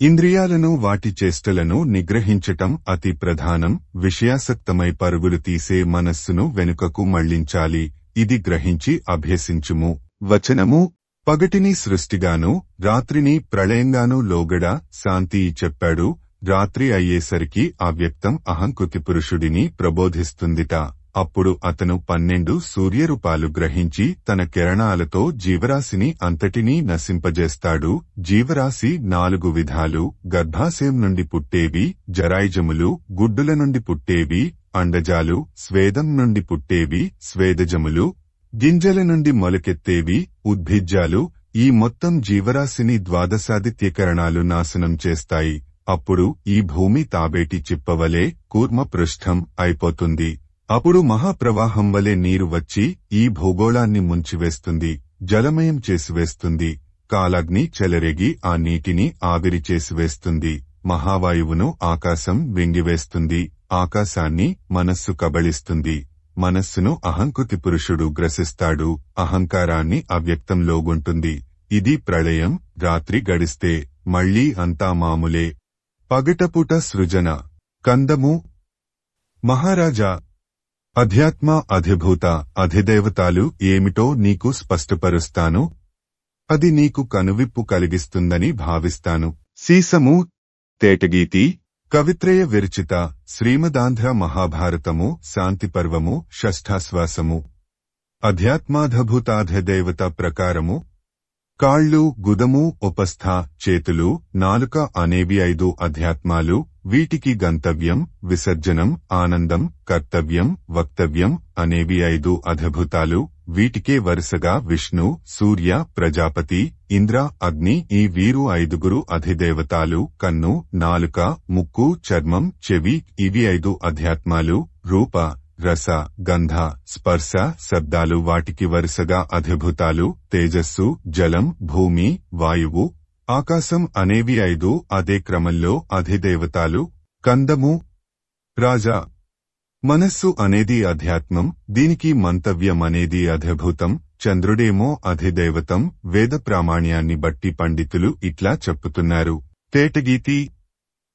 ఇంద్రియాలను, వాటి చేష్టలను నిగ్రహించటం అతి ప్రధానం. విషయాసక్తమై పరుగులు తీసే మనస్సును వెనుకకు మళ్లించాలి. ఇది గ్రహించి అభ్యసించుము. వచనము పగటిని సృష్టిగాను, రాత్రిని ప్రళయంగాను లోగడ శాంతి చెప్పాడు. రాత్రి అయ్యేసరికి అవ్యక్తం అహంకృతి పురుషుడిని ప్రబోధిస్తుందిట. అప్పుడు అతను 12 సూర్యరూపాలు గ్రహించి తన కిరణాలతో జీవరాశిని అంతటినీ నశింపజేస్తాడు. జీవరాశి 4 విధాలు. గర్భాశయం నుండి పుట్టేవి జరాయుజములు, గుడ్డుల నుండి పుట్టేవి అండజాలు, స్వేదం నుండి పుట్టేవి స్వేదజములు, గింజల నుండి మొలకెత్తేవి ఉద్భిజ్జాలు. ఈ మొత్తం జీవరాశిని ద్వాదశాదిత్యకరణాలు నాశనం చేస్తాయి. అప్పుడు ఈ భూమి తాబేటి చిప్పవలే కూర్మ పృష్ఠం అయిపోతుంది. అప్పుడు మహాప్రవాహం వలె నీరు వచ్చి ఈ భూగోళాన్ని ముంచివేస్తుంది, జలమయం చేసివేస్తుంది. కాలాగ్ని చెలరేగి ఆ నీటిని ఆవిరి చేసివేస్తుంది. మహావాయువును ఆకాశం వింగివేస్తుంది. ఆకాశాన్ని మనస్సు కబళిస్తుంది. మనస్సును అహంకృతి పురుషుడు గ్రసిస్తాడు. అహంకారాన్ని అవ్యక్తంలోగుంటుంది. ఇది ప్రళయం. రాత్రి గడిస్తే మళ్లీ అంతా మామూలే. పగటపూట సృజన. కందము. మహారాజా, అధ్యాత్మ, అధిభూత, అధిదేవతాలు ఏమిటో నీకు స్పష్టపరుస్తాను. అది నీకు కనువిప్పు కలిగిస్తుందని భావిస్తాను. సీసము. తేటగీతి. కవిత్రయ విరచిత. శ్రీమదాంధ్ర మహాభారతము. శాంతిపర్వము. షష్ఠాశ్వాసము. అధ్యాత్మాధభూతాధిదేవత ప్రకారము. కాళ్ళు, గుదము, ఉపస్థ, చేతులు, నాలుక అనేవి 5 అధ్యాత్మాలు. వీటికి గంతవ్యం, విసర్జనం, ఆనందం, కర్తవ్యం, వక్తవ్యం అనేవి 5 అధిభూతాలు. వీటికే వరుసగా విష్ణు, సూర్య, ప్రజాపతి, ఇంద్ర, అగ్ని ఈ వీరు 5 అధిదేవతాలు. కన్ను, నాలుక, ముక్కు, చర్మం, చెవి ఇవి 5 అధ్యాత్మాలు. రూప, రస, గంధ, స్పర్శ, శబ్దాలు వాటికి వరుసగా అధిభూతాలు. తేజస్సు, జలం, భూమి, వాయువు, ఆకాశం అనేవి 5 అదే క్రమంలో అధిదేవతాలు. కందము. రాజా, మనస్సు అనేది అధ్యాత్మం. దీనికి మంతవ్యం అనేది అధిభూతం. చంద్రుడేమో అధిదేవతం. వేద ప్రామాణ్యాన్ని బట్టి పండితులు ఇట్లా చెప్పుతున్నారు. తేటగీతి.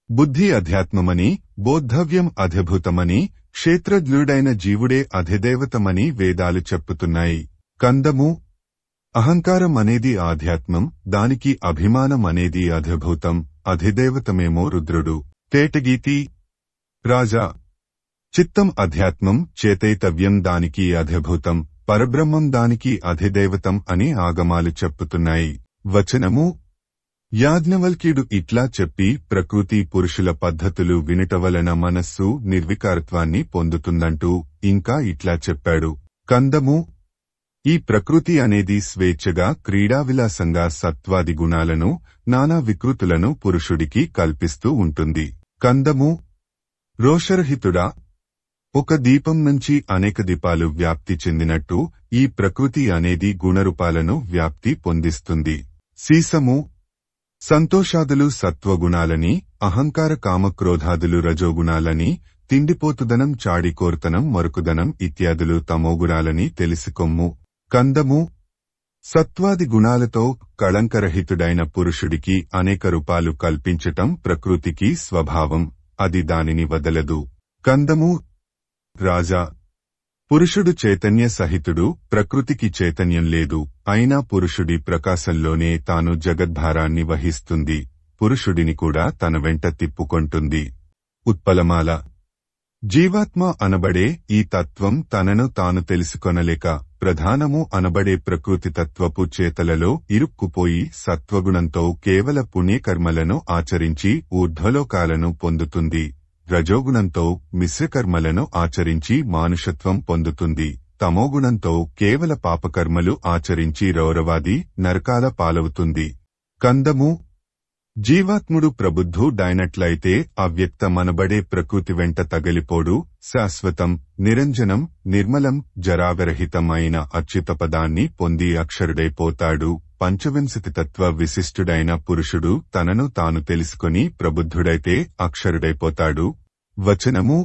బుద్ధి అధ్యాత్మమని, బోద్ధవ్యం అధిభూతమని, క్షేత్రజ్ఞుడైన జీవుడే అధిదేవతమని వేదాలు చెప్పుతున్నాయి. కందము. అహంకారం అనేది ఆధ్యాత్మం. దానికి అభిమానం అనేది అధిభూతం. అధిదేవతమేమో రుద్రుడు. తేటగీతి. రాజా, చిత్తం అధ్యాత్మం. చేతైతవ్యం దానికి అధిభూతం. పరబ్రహ్మం దానికి అధిదేవతం అని ఆగమాలు చెప్పుతున్నాయి. వచనము. యాజ్ఞవల్క్యుడు ఇట్లా చెప్పి ప్రకృతి పురుషుల పద్ధతులు వినుటవలన మనస్సు నిర్వికారత్వాన్ని పొందుతుందంటూ ఇంకా ఇట్లా చెప్పాడు. కందము. ఈ ప్రకృతి అనేది స్వేచ్ఛగా క్రీడావిలాసంగా సత్వాది గుణాలను, నానా వికృతులను పురుషుడికి కల్పిస్తూ ఉంటుంది. కందము. రోషరహితుడా, ఒక దీపం నుంచి అనేక దీపాలు వ్యాప్తి చెందినట్టు ఈ ప్రకృతి అనేది గుణరూపాలను వ్యాప్తి పొందిస్తుంది. సీసము. సంతోషాదులు సత్వగుణాలని, అహంకార కామక్రోధాదులు రజోగుణాలని, తిండిపోతుదనం, చాడికోర్తనం, మరుకుదనం ఇత్యాదులు తమోగుణాలని తెలిసికొమ్ము. కందము. సత్వాది గుణాలతో కళంకరహితుడైన పురుషుడికి అనేక రూపాలు కల్పించటం ప్రకృతికి స్వభావం. అది దానిని వదలదు. కందము. రాజా, పురుషుడు చైతన్య సహితుడు. ప్రకృతికి చైతన్యం లేదు. అయినా పురుషుడి ప్రకాశంలోనే తాను జగద్భారాన్ని వహిస్తుంది. పురుషుడిని కూడా తన వెంట తిప్పుకొంటుంది. ఉత్పలమాల. జీవాత్మ అనబడే ఈ తత్వం తనను తాను తెలుసుకొనలేక ప్రధానము అనబడే ప్రకృతి తత్వపు చేతలలో ఇరుక్కుపోయి సత్వగుణంతో కేవల పుణ్యకర్మలను ఆచరించి ఊర్ధ్వలోకాలను పొందుతుంది. రజోగుణంతో మిశ్రకర్మలను ఆచరించి మానుషత్వం పొందుతుంది. తమోగుణంతో కేవల పాపకర్మలు ఆచరించి రౌరవాది నరకాల పాలవుతుంది. కందము. జీవాత్ముడు ప్రబుద్ధుడైనట్లయితే అవ్యక్తమనబడే ప్రకృతి వెంట తగలిపోడు. శాశ్వతం, నిరంజనం, నిర్మలం, జరావిరహితం అయిన అచ్యుతపదాన్ని పొంది అక్షరుడైపోతాడు. పంచవింశతి తత్వ విశిష్టుడైన పురుషుడు తనను తాను తెలుసుకుని ప్రబుద్ధుడైతే అక్షరుడైపోతాడు. వచనము.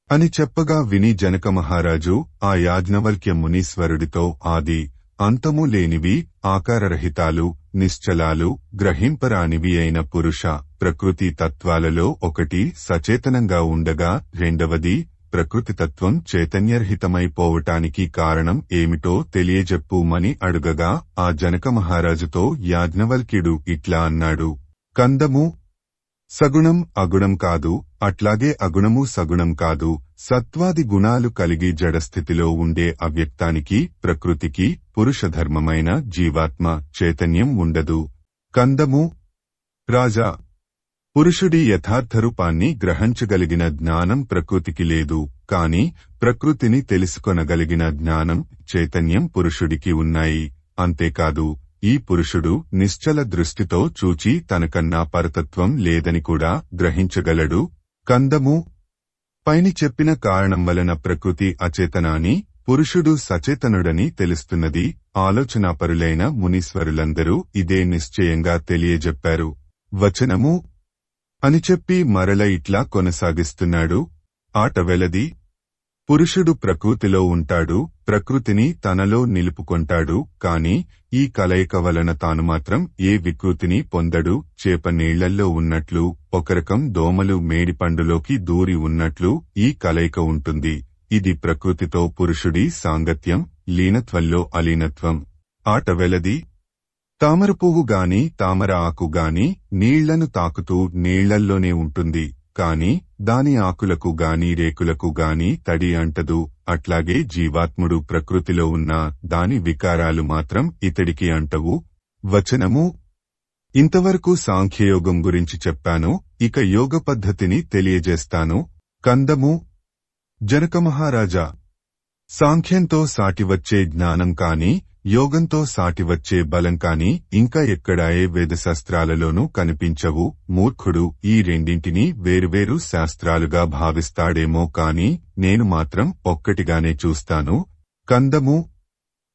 అని చెప్పగా విని జనక మహారాజు ఆ యాజ్ఞవల్క్య మునీశ్వరుడితో ఆది అంతము లేనివి, ఆకారరహితాలు, నిశ్చలాలు, గ్రహింపరానివి అయిన పురుష ప్రకృతి తత్వాలలో ఒకటి సచేతనంగా ఉండగా రెండవది ప్రకృతితత్వం చైతన్యరహితమైపోవటానికి కారణం ఏమిటో తెలియజెప్పుమని అడుగగా ఆ జనక మహారాజుతో యాజ్ఞవల్క్యుడు ఇట్లా అన్నాడు. కందము. సగుణం అగుణం కాదు, అట్లాగే అగుణము సగుణం కాదు. సత్వాది గుణాలు కలిగి జడస్థితిలో ఉండే అవ్యక్తానికి, ప్రకృతికి, పురుషధర్మమైన జీవాత్మ చైతన్యం ఉండదు. కందము. రాజా, పురుషుడి యథార్థరూపాన్ని గ్రహించగలిగిన జ్ఞానం ప్రకృతికి లేదు. కాని ప్రకృతిని తెలుసుకొనగలిగిన జ్ఞానం, చైతన్యం పురుషుడికి ఉన్నాయి. అంతేకాదు ఈ పురుషుడు నిశ్చల దృష్టితో చూచి తనకన్నా పరతత్వం లేదని కూడా గ్రహించగలడు. కందము. పైని చెప్పిన కారణం వలన ప్రకృతి అచేతనాని, పురుషుడు సచేతనుడని తెలుస్తున్నది. ఆలోచనాపరులైన మునీశ్వరులందరూ ఇదే నిశ్చయంగా తెలియజెప్పారు. వచనము అని చెప్పి మరల ఇట్లా కొనసాగిస్తున్నాడు. ఆట వెలది. పురుషుడు ప్రకృతిలో ఉంటాడు, ప్రకృతిని తనలో నిలుపుకొంటాడు. కాని ఈ కలయిక వలన తాను మాత్రం ఏ వికృతిని పొందడు. చేప నీళ్లల్లో ఉన్నట్లు, ఒకరకం దోమలు మేడిపండులోకి దూరి ఉన్నట్లు ఈ కలయిక ఉంటుంది. ఇది ప్రకృతితో పురుషుడి సాంగత్యం, లీనత్వంలో అలీనత్వం. ఆట వెలది. తామర పువ్వు గాని తామర ఆకు గాని నీళ్లను తాకుతూ నీళ్లల్లోనే ఉంటుంది. కాని దాని ఆకులకు గాని రేకులకు గాని తడి అంటదు. అట్లాగే జీవాత్ముడు ప్రకృతిలో ఉన్న దాని వికారాలు మాత్రం ఇతడికి అంటవు. వచనము ఇంతవరకు సాంఖ్యయోగం గురించి చెప్పాను. ఇక యోగ పద్ధతిని తెలియజేస్తాను. కందము జనకమహారాజా, సాంఖ్యంతో సాటివచ్చే జ్ఞానం కాని, యోగంతో సాటివచ్చే బలం కాని ఇంకా ఎక్కడా ఏ వేదశాస్త్రాలలోనూ కనిపించవు. మూర్ఖుడు ఈ రెండింటినీ వేరువేరు శాస్త్రాలుగా భావిస్తాడేమో కాని నేను మాత్రం ఒక్కటిగానే చూస్తాను. కందము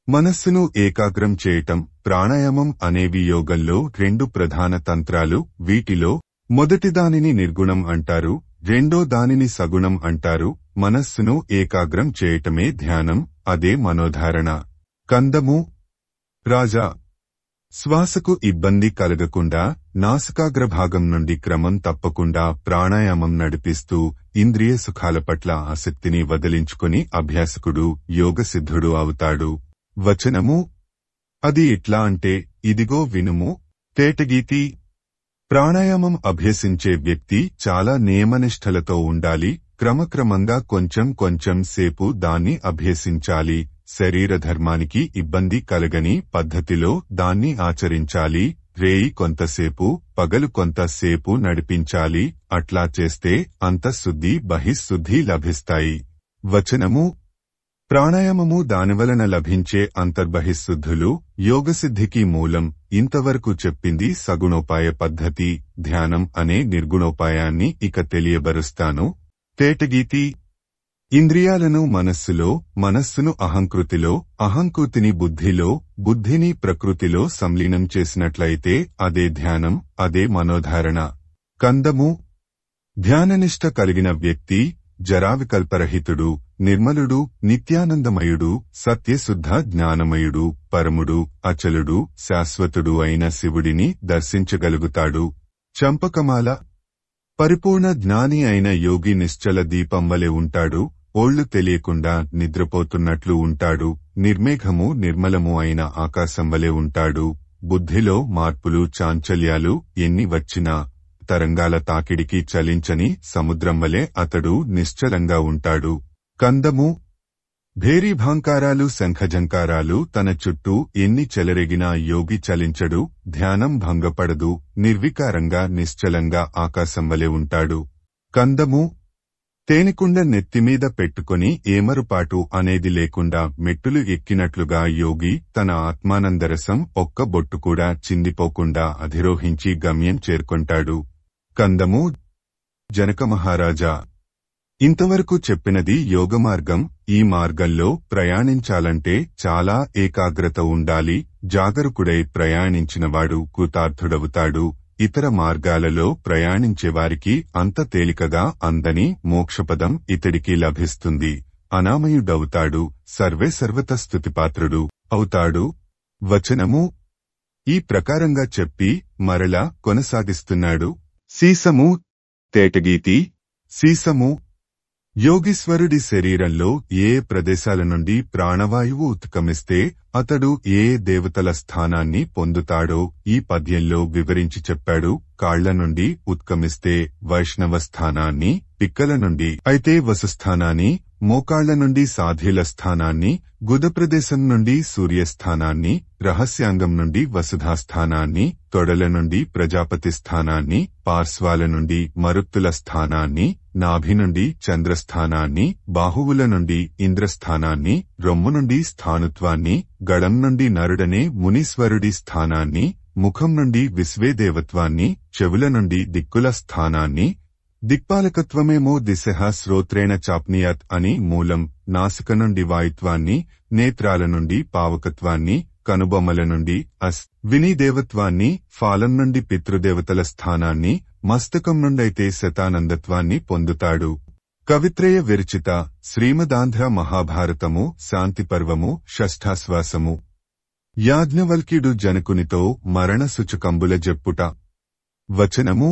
మనస్సును ఏకాగ్రం చేయటం, ప్రాణాయామం అనేవి యోగంలో రెండు ప్రధాన తంత్రాలు. వీటిలో మొదటిదానిని నిర్గుణం అంటారు, రెండో దానిని సగుణం అంటారు. మనస్సును ఏకాగ్రం చేయటమే ధ్యానం, అదే మనోధారణ. కందము రాజా, శ్వాసకు ఇబ్బంది కలగకుండా నాసికాగ్రభాగం నుండి క్రమం తప్పకుండా ప్రాణాయామం నడిపిస్తూ ఇంద్రియ సుఖాల పట్ల ఆసక్తిని వదిలించుకుని అభ్యాసకుడు యోగసిద్ధుడు అవుతాడు. వచనము అది ఎట్లా అంటే ఇదిగో వినుము. తేటగీతి. ప్రాణాయామం అభ్యసించే వ్యక్తి చాలా నియమనిష్టలతో ఉండాలి. క్రమక్రమంగా కొంచెం సేపు దాన్ని అభ్యసించాలి. శరీర ధర్మానికి ఇబ్బంది కలగని పద్ధతిలో దాన్ని ఆచరించాలి. రేయి కొంతసేపు, పగలు కొంతసేపు నడిపించాలి. అట్లా చేస్తే అంతఃశుద్ధి బహిఃశుద్ధి లభిస్తాయి. వచనము ప్రాణాయామము దానివలన లభించే అంతర్బహిఃశుద్ధులు యోగసిద్ధికి మూలం. ఇంతవరకు చెప్పింది సగుణోపాయ పద్ధతి, ధ్యానం అనే నిర్గుణోపాయాన్ని ఇక తెలియబరుస్తాను. తేటగీతి. ఇంద్రియాలను మనస్సులో, మనస్సును అహంకృతిలో, అహంకృతిని బుద్ధిలో, బుద్ధిని ప్రకృతిలో సంలీనం చేసినట్లయితే అదే ధ్యానం, అదే మనోధారణ. కందము ధ్యాననిష్ట కలిగిన వ్యక్తి జరావికల్పరహితుడు, నిర్మలుడు, నిత్యానందమయుడు, సత్యశుద్ధ జ్ఞానమయుడు, పరముడు, అచలుడు, శాశ్వతుడు అయిన శివుడిని దర్శించగలుగుతాడు. చంపకమాల. పరిపూర్ణ జ్ఞాని అయిన యోగి నిశ్చల దీపం వలె ఉంటాడు. ఓళ్లు తెలియకుండా నిద్రపోతున్నట్లు ఉంటాడు. నిర్మేఘము నిర్మలము అయిన ఆకాశం వలె ఉంటాడు. బుద్ధిలో మార్పులు చాంచల్యాలు ఎన్ని వచ్చినా తరంగాల తాకిడికి చలించని సముద్రం వలె అతడు నిశ్చలంగా ఉంటాడు. కందము భేరీభాంకారాలు శంఖజంకారాలు తన చుట్టూ ఎన్ని చెలరేగినా యోగి చలించడు. ధ్యానం భంగపడదు. నిర్వికారంగా నిశ్చలంగా ఆకాశం వలె ఉంటాడు. కందము తేనెకుండ నెత్తిమీద పెట్టుకుని ఏమరుపాటు అనేది లేకుండా మెట్టులు ఎక్కినట్లుగా యోగి తన ఆత్మానందరసం ఒక్క బొట్టు కూడా చిందిపోకుండా అధిరోహించి గమ్యం చేరుకుంటాడు. కందము జనకమహారాజా, ఇంతవరకు చెప్పినది యోగమార్గం. ఈ మార్గంలో ప్రయాణించాలంటే చాలా ఏకాగ్రత ఉండాలి. జాగరూకుడై ప్రయాణించినవాడు కృతార్థుడవుతాడు. ఇతర మార్గాలలో ప్రయాణించేవారికి అంత తేలికగా అందని మోక్షపదం ఇతడికి లభిస్తుంది. అనామయుడవుతాడు. సర్వే సర్వత స్తుతిపాత్రుడు అవుతాడు. వచనము ఈ ప్రకారంగా చెప్పి మరలా కొనసాగిస్తున్నాడు. సీసము. తేటగీతి. సీసము యోగీశ్వరుడి శరీరంలో ఏ ప్రదేశాల నుండి ప్రాణవాయువు ఉత్కమిస్తే అతడు ఏ దేవతల స్థానాన్ని పొందుతాడో ఈ పద్యంలో వివరించి చెప్పాడు. కాళ్ల నుండి ఉత్కమిస్తే వైష్ణవ స్థానాన్ని, పిక్కల నుండి అయితే వసుస్థానాన్ని, మోకాళ్ల నుండి సాధ్యుల స్థానాన్ని, గుదప్రదేశం నుండి సూర్యస్థానాన్ని, రహస్యాంగం నుండి వసుధాస్థానాన్ని, తొడల నుండి ప్రజాపతి స్థానాన్ని, పార్శ్వాల నుండి మరుత్తుల స్థానాన్ని, నాభి నుండి చంద్రస్థానాన్ని, బాహువుల నుండి ఇంద్రస్థానాన్ని, రొమ్ము నుండి స్థానుత్వాన్ని, గళం నుండి నరుడనే మునీశ్వరుడి స్థానాన్ని, ముఖం నుండి విశ్వేదేవత్వాన్ని, చెవుల నుండి దిక్కుల స్థానాన్ని, దిక్పాలకత్వమేమో దిశః శ్రోత్రేణ చాప్నియాత్ అని మూలం. నాసిక నుండి వాయుత్వాన్ని, నేత్రాల నుండి పావకత్వాన్ని, కనుబొమ్మల నుండి వినీదేవత్వాన్ని, ఫాలం నుండి పితృదేవతల స్థానాన్ని, మస్తకం నుండైతే శతానందత్వాన్ని పొందుతాడు. కవిత్రయ విరచిత శ్రీమదాంధ్ర మహాభారతము శాంతిపర్వము షష్ఠాశ్వాసము. యాజ్ఞవల్క్యుడు జనకునితో మరణ సూచకంబుల జెప్పుట. వచనము: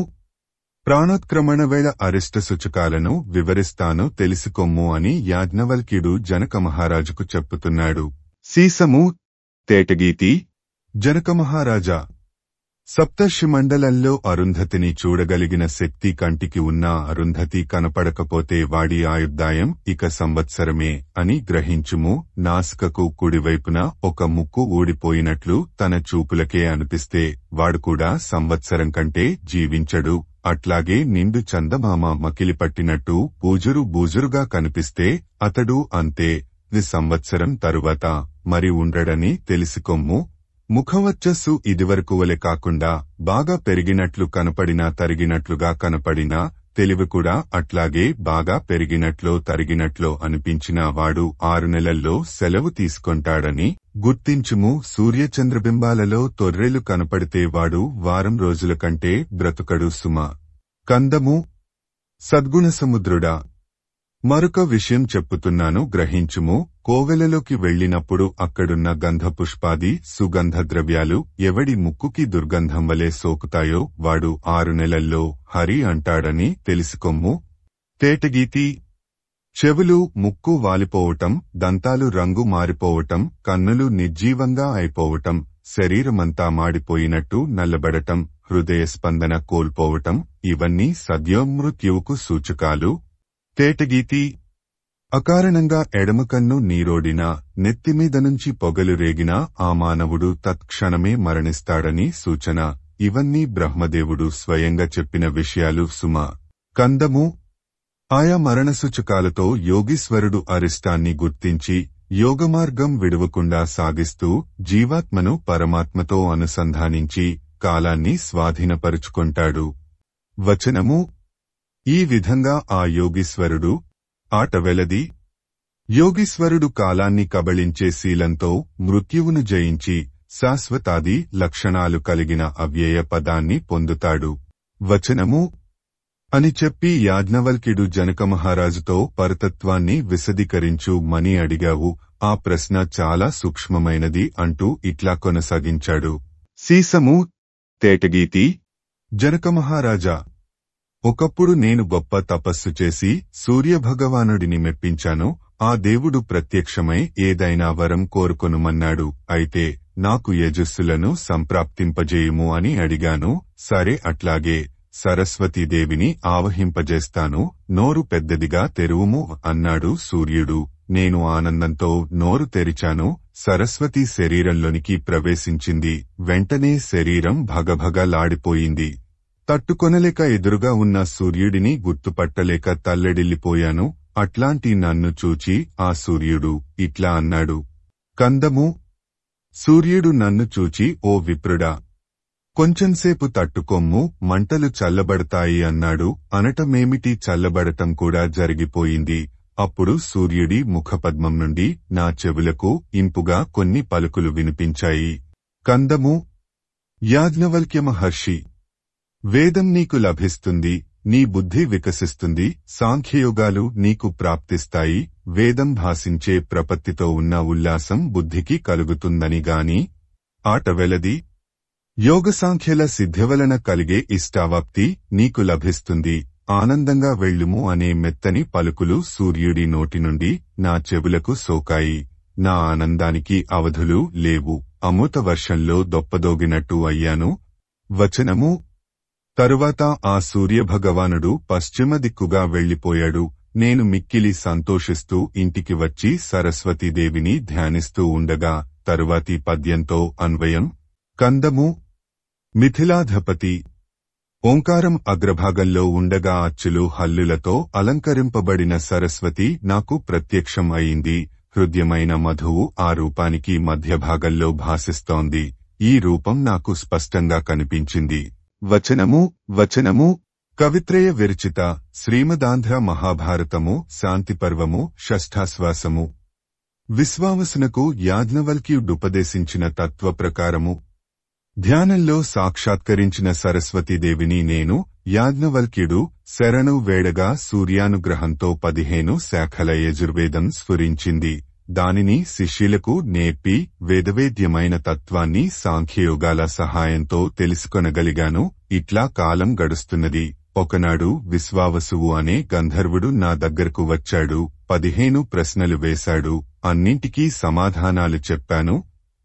ప్రాణోత్క్రమణ వేళ అరిష్ట సూచకాలను వివరిస్తాను తెలుసుకొమ్ము అని యాజ్ఞవల్క్యుడు జనక మహారాజుకు చెప్పుతున్నాడు. సీసము తేటగీతి. జనక మహారాజా, సప్తర్షి మండలంలో అరుంధతిని చూడగలిగిన శక్తి కంటికి ఉన్నా అరుంధతి కనపడకపోతే వాడి ఆయుర్దాయం ఇక సంవత్సరమే అని గ్రహించుము. నాసికకు కుడివైపున ఒక ముక్కు ఊడిపోయినట్లు తన చూపులకే అనిపిస్తే వాడు కూడా సంవత్సరం కంటే జీవించడు. అట్లాగే నిండు చందమామ మకిలిపట్టినట్టు బూజురుగా కనిపిస్తే అతడు అంతే, సంవత్సరం తరువాత మరి ఉండడని తెలుసుకొమ్ము. ముఖవచ్చస్సు ఇదివరకు వలె కాకుండా బాగా పెరిగినట్లు కనపడినా తరిగినట్లుగా కనపడినా తెలివి కూడా అట్లాగే బాగా పెరిగినట్లో తరిగినట్లో అనిపించిన వాడు 6 నెలల్లో సెలవు తీసుకొంటాడని గుర్తించుము. సూర్యచంద్రబింబాలలో తొర్రెలు కనపడితే వాడు వారం రోజుల కంటే బ్రతుకడు సుమ. కందము సద్గుణసముద్రుడా, మరొక విషయం చెప్పుతున్నాను గ్రహించుము. కోవెలలోకి వెళ్లినప్పుడు అక్కడున్న గంధపుష్పాది సుగంధ ద్రవ్యాలు ఎవడి ముక్కుకి దుర్గంధం వలె సోకుతాయో వాడు 6 నెలల్లో హరి అంటాడని తెలుసుకొమ్ము. తేటగీతి. చెవులు, ముక్కు వాలిపోవటం, దంతాలు రంగు మారిపోవటం, కన్నులు నిర్జీవంగా అయిపోవటం, శరీరమంతా మాడిపోయినట్టు నల్లబడటం, హృదయ స్పందన కోల్పోవటం ఇవన్నీ సద్యోమృత్యువుకు సూచకాలు. తేటగీతి. అకారణంగా ఎడమకన్ను నీరోడినా, నెత్తిమీద నుంచి పొగలు రేగినా ఆ మానవుడు తత్క్షణమే మరణిస్తాడని సూచన. ఇవన్నీ బ్రహ్మదేవుడు స్వయంగా చెప్పిన విషయాలు సుమ. కందము. ఆయా మరణసూచకాలతో యోగీశ్వరుడు అరిష్టాన్ని గుర్తించి యోగమార్గం విడువకుండా సాగిస్తూ జీవాత్మను పరమాత్మతో అనుసంధానించి కాలాన్ని స్వాధీనపరుచుకొంటాడు. వచనము: ఈ విధంగా ఆ యోగీశ్వరుడు ఆటవెలది. యోగీశ్వరుడు కాలాన్ని కబళించే శీలంతో మృత్యువును జయించి శాశ్వతాది లక్షణాలు కలిగిన అవ్యయ పదాన్ని పొందుతాడు. వచనము అని చెప్పి యాజ్ఞవల్క్యుడు జనక మహారాజుతో పరతత్వాన్ని విశదీకరించు మని అడిగావు. ఆ ప్రశ్న చాలా సూక్ష్మమైనది అంటూ ఇట్లా కొనసాగించాడు. సీసము తేటగీతి. జనక మహారాజా, ఒకప్పుడు నేను గొప్ప తపస్సు చేసి సూర్యభగవానుడిని మెప్పించాను. ఆ దేవుడు ప్రత్యక్షమై ఏదైనా వరం కోరుకొనుమన్నాడు. అయితే నాకు యజస్సులను సంప్రాప్తింపజేయుము అని అడిగాను. సరే, అట్లాగే సరస్వతీదేవిని ఆవహింపజేస్తాను, నోరు పెద్దదిగా తెరువుము అన్నాడు సూర్యుడు. నేను ఆనందంతో నోరు తెరిచాను. సరస్వతి శరీరంలోనికి ప్రవేశించింది. వెంటనే శరీరం భగభగలాడిపోయింది. తట్టుకొనలేక ఎదురుగా ఉన్న సూర్యుడిని గుర్తుపట్టలేక తల్లడిల్లిపోయాను. అట్లాంటి నన్ను చూచి ఆ సూర్యుడు ఇట్లా అన్నాడు. కందము. సూర్యుడు నన్ను చూచి, ఓ విప్రుడా, కొంచెంసేపు తట్టుకొమ్ము, మంటలు చల్లబడతాయి అన్నాడు. అనటమేమిటి, చల్లబడటం కూడా జరిగిపోయింది. అప్పుడు సూర్యుడి ముఖపద్మం నుండి నా చెవులకు ఇంపుగా కొన్ని పలుకులు వినిపించాయి. కందము. యాజ్ఞవల్క్య మహర్షి, వేదం నీకు లభిస్తుంది, నీ బుద్ధి వికసిస్తుంది, సాంఖ్యయోగాలు నీకు ప్రాప్తిస్తాయి. వేదం భాసించే ప్రపత్తితో ఉన్న ఉల్లాసం బుద్ధికి కలుగుతుందని గాని ఆటవెలది. యోగసాంఖ్యల సిద్ధివలన కలిగే ఇష్టావాప్తి నీకు లభిస్తుంది. ఆనందంగా వెళ్ళుము అనే మెత్తని పలుకులు సూర్యుడి నోటి నుండి నా చెవులకు సోకాయి. నా ఆనందానికి అవధులు లేవు. అమృత వర్షంలో దొప్పదోగినట్టు అయ్యాను. వచనము. తరువాత ఆ సూర్యభగవానుడు పశ్చిమ దిక్కుగా వెళ్లిపోయాడు. నేను మిక్కిలి సంతోషిస్తూ ఇంటికి వచ్చి సరస్వతీదేవిని ధ్యానిస్తూ ఉండగా తరువాతి పద్యంతో అన్వయం. కందము. మిథిలాధపతి. ఓంకారం అగ్రభాగంలో ఉండగా అచ్చులు హల్లులతో అలంకరింపబడిన సరస్వతి నాకు ప్రత్యక్షం అయింది. హృద్యమైన మధువు ఆ రూపానికి మధ్యభాగంలో భాసిస్తోంది. ఈ రూపం నాకు స్పష్టంగా కనిపించింది. వచనము. కవిత్రయ విరచిత శ్రీమదాంధ్ర మహాభారతము శాంతిపర్వము షష్ఠాశ్వాసము విశ్వావసునకు యాజ్ఞవల్క్యుడుపదేశించిన తత్వ ప్రకారము. ధ్యానంలో సాక్షాత్కరించిన సరస్వతీదేవిని నేను యాజ్ఞవల్క్యుడు శరణు వేడగా సూర్యానుగ్రహంతో 15 శాఖల యజుర్వేదం స్ఫురించింది. దానిని శిష్యులకు నేర్పి వేదవేద్యమైన తత్వాన్ని సాంఖ్యయోగాల సహాయంతో తెలుసుకొనగలిగాను. ఇట్లా కాలం గడుస్తున్నది. ఒకనాడు విశ్వావసువు అనే గంధర్వుడు నా దగ్గరకు వచ్చాడు. 15 ప్రశ్నలు వేశాడు. అన్నింటికీ సమాధానాలు చెప్పాను.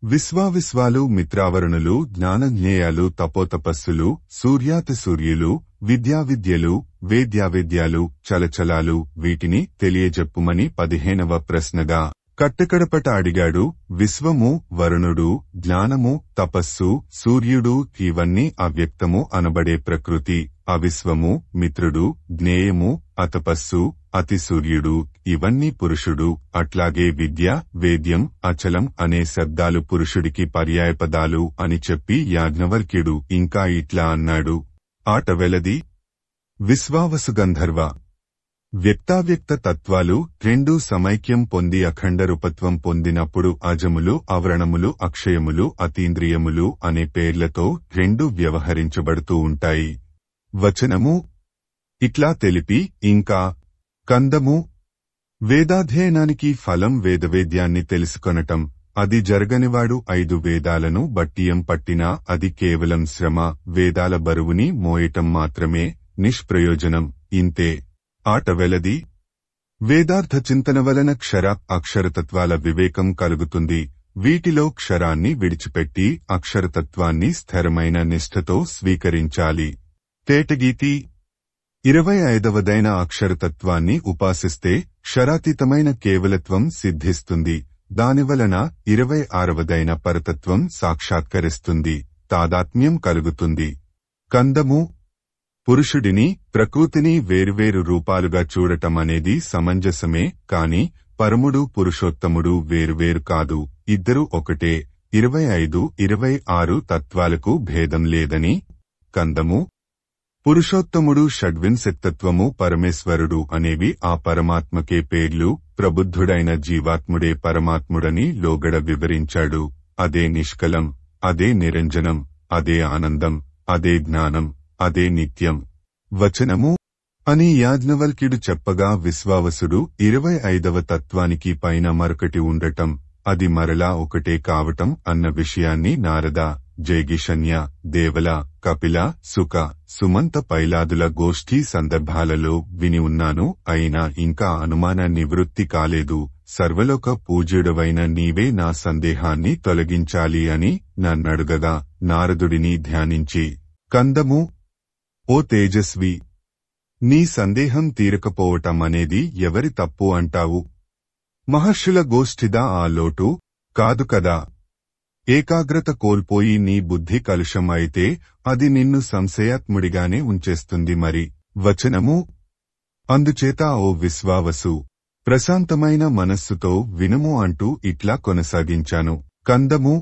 విశ్వాలు మిత్రావరుణులు, జ్ఞానజ్ఞేయాలు, తపోతపస్సులు, సూర్యాతిసూర్యులు, విద్యావిద్యలు, వేద్యావేద్యాలు, చలచలాలు, వీటిని తెలియజెప్పుమని 15వ ప్రశ్నగా కట్టకడపట అడిగాడు. విశ్వము వరుణుడు, జ్ఞానము తపస్సు, సూర్యుడు ఇవన్నీ అవ్యక్తము అనబడే ప్రకృతి, అవిశ్వము మిత్రుడు, జ్ఞేయము అతపస్సు, అతిసూర్యుడు ఇవన్నీ పురుషుడు. అట్లాగే విద్య, వేద్యం, అచలం అనే శబ్దాలు పురుషుడికి పర్యాయపదాలు అని చెప్పి యాజ్ఞవల్క్యుడు ఇంకా ఇట్లా అన్నాడు. ఆట వెలది. విశ్వావసు గంధర్వ వ్యక్తావ్యక్త తత్వాలు రెండూ సమైక్యం పొంది అఖండ రూపత్వం పొందినప్పుడు అజములు, అవరణములు, అక్షయములు, అతీంద్రియములు అనే పేర్లతో రెండూ వ్యవహరించబడుతూ ఉంటాయి. వచనము ఇట్లా తెలిపి ఇంకా కందము వేదాధ్యయనానికి ఫలం వేదవేద్యాన్ని తెలుసుకొనటం. అది జరగనివాడు 5 వేదాలను బట్టియం పట్టినా అది కేవలం శ్రమ, వేదాల బరువుని మోయటం మాత్రమే, నిష్ప్రయోజనం. ఇంతే. ఆట వెలది. వేదార్థ చింతన వలన క్షర అక్షరతత్వాల వివేకం కలుగుతుంది. వీటిలో క్షరాన్ని విడిచిపెట్టి అక్షరతత్వాన్ని స్థిరమైన నిష్ఠతో స్వీకరించాలి. తేటగీతి 25వదైన అక్షరతత్వాన్ని ఉపాసిస్తే క్షరాతీతమైన కేవలత్వం సిద్ధిస్తుంది. దానివలన 26వదైన పరతత్వం సాక్షాత్కరిస్తుంది, తాదాత్మ్యం కలుగుతుంది. కందము పురుషుడిని, ప్రకృతిని వేరువేరు రూపాలుగా చూడటం అనేది సమంజసమే. కాని పరముడు, పురుషోత్తముడు వేరువేరు కాదు, ఇద్దరు ఒకటే. 25, 26 తత్వాలకు భేదం లేదని. కందము పురుషోత్తముడు, షడ్వింశక్తత్వము, పరమేశ్వరుడు అనేవి ఆ పరమాత్మకే పేర్లు. ప్రబుద్ధుడైన జీవాత్ముడే పరమాత్ముడని లోగడ వివరించాడు. అదే నిష్కలం, అదే నిరంజనం, అదే ఆనందం, అదే జ్ఞానం, అదే నిత్యం. వచనము అని యాజ్ఞవల్క్యుడు చెప్పగా విశ్వావసుడు 25వ తత్వానికి పైన మరొకటి ఉండటం, అది మరలా ఒకటే కావటం అన్న విషయాన్ని నారద, జైగిషన్య, దేవల, కపిల, సుక, సుమంత పైలాదుల గోష్ఠీ సందర్భాలలో విని ఉన్నాను. అయినా ఇంకా అనుమాన నివృత్తి కాలేదు. సర్వలోక పూజ్యుడవైన నీవే నా సందేహాన్ని తొలగించాలి అని నన్నడుగగా నారదుడిని ధ్యానించి, కందము ఓ తేజస్వి, నీ సందేహం తీరకపోవటం అనేది ఎవరి తప్పు అంటావు? మహర్షుల గోష్ఠిదా ఆ లోటు? కాదు కదా. ఏకాగ్రత కోల్పోయి నీ బుద్ధి కలుషం అయితే అది నిన్ను సంశయాత్ముడిగానే ఉంచేస్తుంది మరి. వచనము అందుచేత ఓ విశ్వావసు, ప్రశాంతమైన మనస్సుతో వినుము అంటూ ఇట్లా కొనసాగించాను. కందము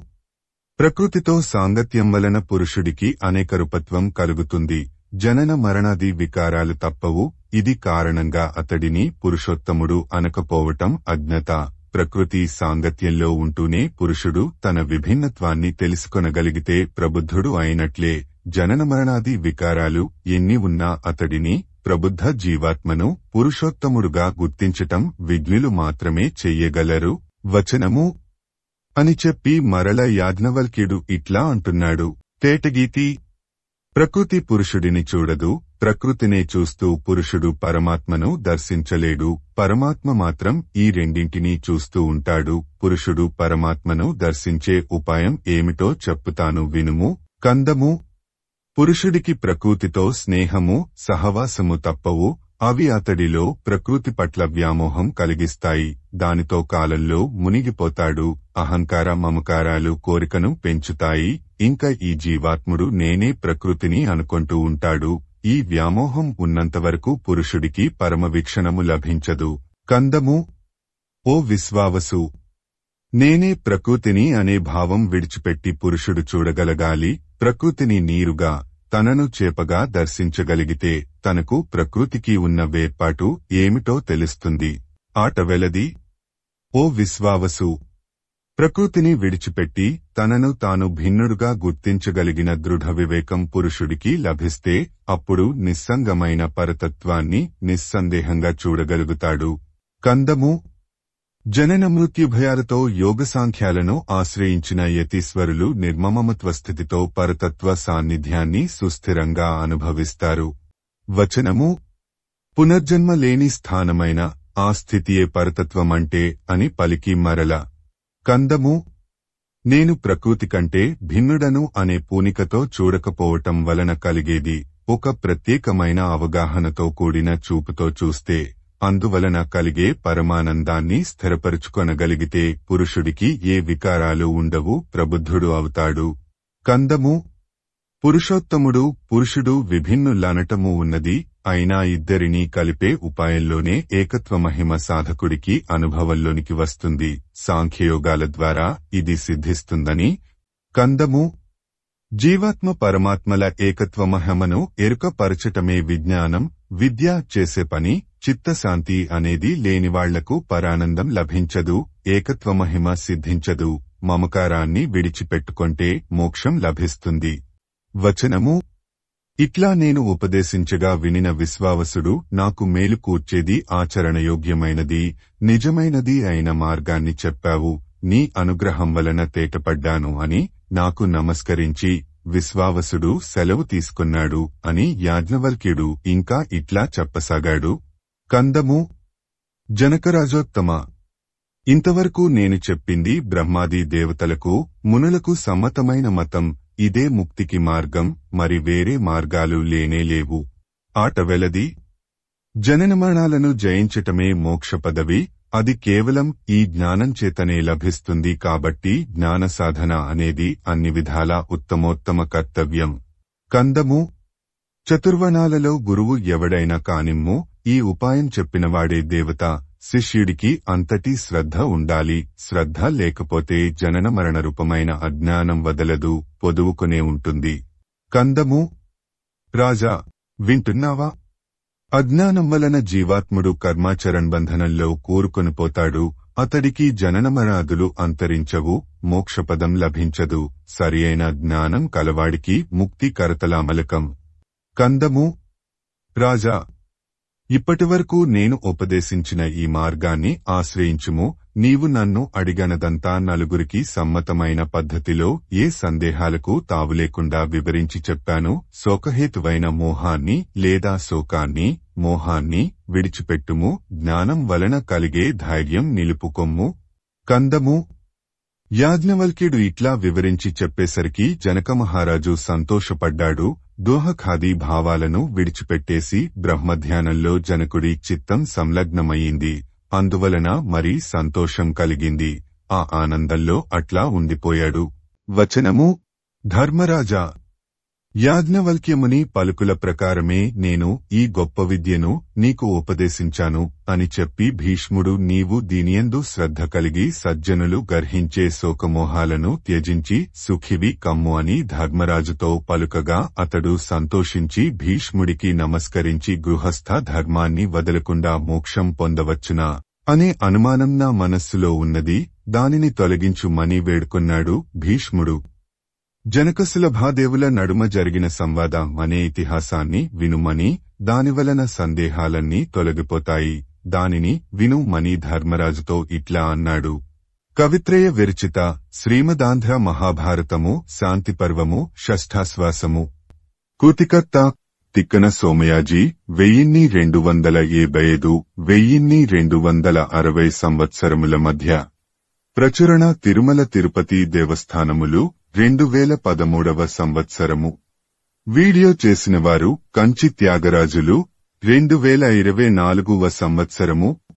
ప్రకృతితో సాంగత్యం వలన పురుషుడికి అనేక రూపత్వం కలుగుతుంది. జనన మరణాది వికారాలు తప్పవు. ఇది కారణంగా అతడిని పురుషోత్తముడు అనకపోవటం అజ్ఞత. ప్రకృతి సాంగత్యంలో ఉంటూనే పురుషుడు తన విభిన్నత్వాన్ని తెలుసుకొనగలిగితే ప్రబుద్ధుడు అయినట్లే. జనన మరణాది వికారాలు ఎన్ని ఉన్నా అతడిని, ప్రబుద్ధ జీవాత్మను పురుషోత్తముడుగా గుర్తించటం విజ్ఞులు మాత్రమే చెయ్యగలరు. వచనము అని చెప్పి మరల యాజ్ఞవల్క్యుడు ఇట్లా అంటున్నాడు. తేటగీతి ప్రకృతి పురుషుడిని చూడదు. ప్రకృతినే చూస్తూ పురుషుడు పరమాత్మను దర్శించలేడు. పరమాత్మ మాత్రం ఈ రెండింటినీ చూస్తూ ఉంటాడు. పురుషుడు పరమాత్మను దర్శించే ఉపాయం ఏమిటో చెప్పుతాను వినుము. కందము పురుషుడికి ప్రకృతితో స్నేహము, సహవాసము తప్పవు. అవి అతడిలో ప్రకృతి పట్ల వ్యామోహం కలిగిస్తాయి. దానితో కాలంలో మునిగిపోతాడు. అహంకార మమకారాలు కోరికను పెంచుతాయి. ఇంకా ఈ జీవాత్ముడు నేనే ప్రకృతిని అనుకుంటూ ఉంటాడు. ఈ వ్యామోహం ఉన్నంతవరకు పురుషుడికి పరమవీక్షణము లభించదు. కందము ఓ విశ్వావసు, నేనే ప్రకృతిని అనే భావం విడిచిపెట్టి పురుషుడు చూడగలగాలి. ప్రకృతిని నీరుగా, తనను చేపగా దర్శించగలిగితే తనకు ప్రకృతికి ఉన్న వేర్పాటు ఏమిటో తెలుస్తుంది. ఆటవెలది. ఓ విశ్వావసు! ప్రకృతిని విడిచిపెట్టి తనను తాను భిన్నుడుగా గుర్తించగలిగిన దృఢ వివేకం పురుషుడికి లభిస్తే అప్పుడు నిస్సంగమైన పరతత్వాన్ని నిస్సందేహంగా చూడగలుగుతాడు. కందము. జనన మృత్యుభయాలతో యోగసాంఖ్యాలను ఆశ్రయించిన యతీశ్వరులు నిర్మమత్వస్థితితో పరతత్వ సాన్నిధ్యాన్ని సుస్థిరంగా అనుభవిస్తారు. వచనము. పునర్జన్మ లేని స్థానమైన ఆ స్థితియే పరతత్వమంటే అని పలికి మరల. కందము. నేను ప్రకృతి కంటే భిన్నుడను అనే పూనికతో చూడకపోవటం వలన కలిగేది ఒక ప్రత్యేకమైన అవగాహనతో కూడిన చూపుతో చూస్తే అందువలన కలిగే పరమానందాన్ని స్థిరపరుచుకొనగలిగితే పురుషుడికి ఏ వికారాలు ఉండవు, ప్రబుద్ధుడు అవుతాడు. కందము. పురుషోత్తముడు పురుషుడు విభిన్నులనటము ఉన్నది. అయినా ఇద్దరినీ కలిపే ఉపాయంలోనే ఏకత్వమహిమ సాధకుడికి అనుభవంలోనికి వస్తుంది. సాంఖ్యయోగాల ద్వారా ఇది సిద్ధిస్తుందని. కందము. జీవాత్మ పరమాత్మల ఏకత్వమహిమను ఎరుకపరచటమే విజ్ఞానం. విద్య చేసే పని. చిత్తశాంతి అనేది లేనివాళ్లకు పరానందం లభించదు, ఏకత్వమహిమ సిద్ధించదు. మమకారాన్ని విడిచిపెట్టుకొంటే మోక్షం లభిస్తుంది. వచనము. ఇట్లా నేను ఉపదేశించగా వినిన విశ్వావసుడు నాకు మేలు కూర్చేది ఆచరణయోగ్యమైనది నిజమైనది అయిన మార్గాన్ని చెప్పావు, నీ అనుగ్రహం వలన తేటపడ్డాను అని నాకు నమస్కరించి విశ్వావసుడు సెలవు తీసుకున్నాడు అని యాజ్ఞవల్క్యుడు ఇంకా ఇట్లా చెప్పసాగాడు. కందము. జనకరాజోత్తమ! ఇంతవరకు నేను చెప్పింది బ్రహ్మాది దేవతలకు మునులకు సమ్మతమైన మతం. ఇదే ముక్తికి మార్గం, మరి వేరే మార్గాలు లేనేలేవు. ఆటవెలది. జననమరణాలను జయించటమే మోక్ష పదవి. అది కేవలం ఈ జ్ఞానం చేతనే లభిస్తుంది. కాబట్టి జ్ఞాన సాధన అనేది అన్ని విధాలా ఉత్తమోత్తమ కర్తవ్యం. కందము. చతుర్వణాలలో గురువు ఎవడైనా కానిమ్ము, ఈ ఉపాయం చెప్పినవాడే దేవత. శిష్యుడికి అంతటి శ్రద్ధ ఉండాలి. శ్రద్ధ లేకపోతే జనన మరణ రూపమైన అజ్ఞానం వదలదు, పొదువుకునే ఉంటుంది. కందము. రాజా, వింటున్నావా? అజ్ఞానం వలన జీవాత్ముడు కర్మాచరణబంధనంలో కూరుకొనిపోతాడు. అతడికి జననమరణాదులు అంతరించవు, మోక్షపదం లభించదు. సరియైన జ్ఞానం కలవాడికి ముక్తి కరతలామలకం. కందము. రాజా, ఇప్పటివరకు నేను ఉపదేశించిన ఈ మార్గాన్ని ఆశ్రయించుము. నీవు నన్ను అడిగనదంతా నలుగురికి సమ్మతమైన పద్ధతిలో ఏ సందేహాలకు తావులేకుండా వివరించి చెప్పాను. శోకహేతువైన మోహాన్ని లేదా శోకాన్ని, మోహాన్ని విడిచిపెట్టుము. జ్ఞానం వలన కలిగే ధైర్యం నిలుపుకొమ్ము. కందము. యాజ్ఞవల్క్యుడు ఇట్లా వివరించి చెప్పేసరికి జనకమహారాజు సంతోషపడ్డాడు. దోహఖాదీ భావాలను విడిచిపెట్టేసి బ్రహ్మధ్యానంలో జనకుడి చిత్తం సంలగ్నమయ్యింది. అందువలన మరీ సంతోషం కలిగింది. ఆ ఆనందంలో అట్లా ఉండిపోయాడు. వచనము. ధర్మరాజా, యాజ్ఞవల్క్యముని పలుకుల ప్రకారమే నేను ఈ గొప్ప విద్యను నీకు ఉపదేశించాను అని చెప్పి భీష్ముడు నీవు దీనియందు శ్రద్ధ కలిగి సజ్జనులు గర్హించే శోకమోహాలను త్యజించి సుఖివి కమ్ము అని ధర్మరాజుతో పలుకగా అతడు సంతోషించి భీష్ముడికి నమస్కరించి గృహస్థ ధర్మాన్ని వదలకుండా మోక్షం పొందవచ్చునా అనే అనుమానం నా మనస్సులో ఉన్నది, దానిని తొలగించుమని వేడుకొన్నాడు. భీష్ముడు జనకసులభాదేవుల నడుమ జరిగిన సంవాదం అనే ఇతిహాసాన్ని వినుమని, దానివలన సందేహాలన్నీ తొలగిపోతాయి, దానిని వినుమని ధర్మరాజుతో ఇట్లా అన్నాడు. కవిత్రయ విరచిత శ్రీమదాంధ్ర మహాభారతము శాంతిపర్వము షష్ఠాశ్వాసము. కృతికర్త తిక్కన సోమయాజీ 1275 1260 సంవత్సరముల మధ్య. ప్రచురణ తిరుమల తిరుపతి దేవస్థానములు 2013వ సంవత్సరము. వీడియో చేసినవారు కంచి త్యాగరాజులు 2024వ సంవత్సరము.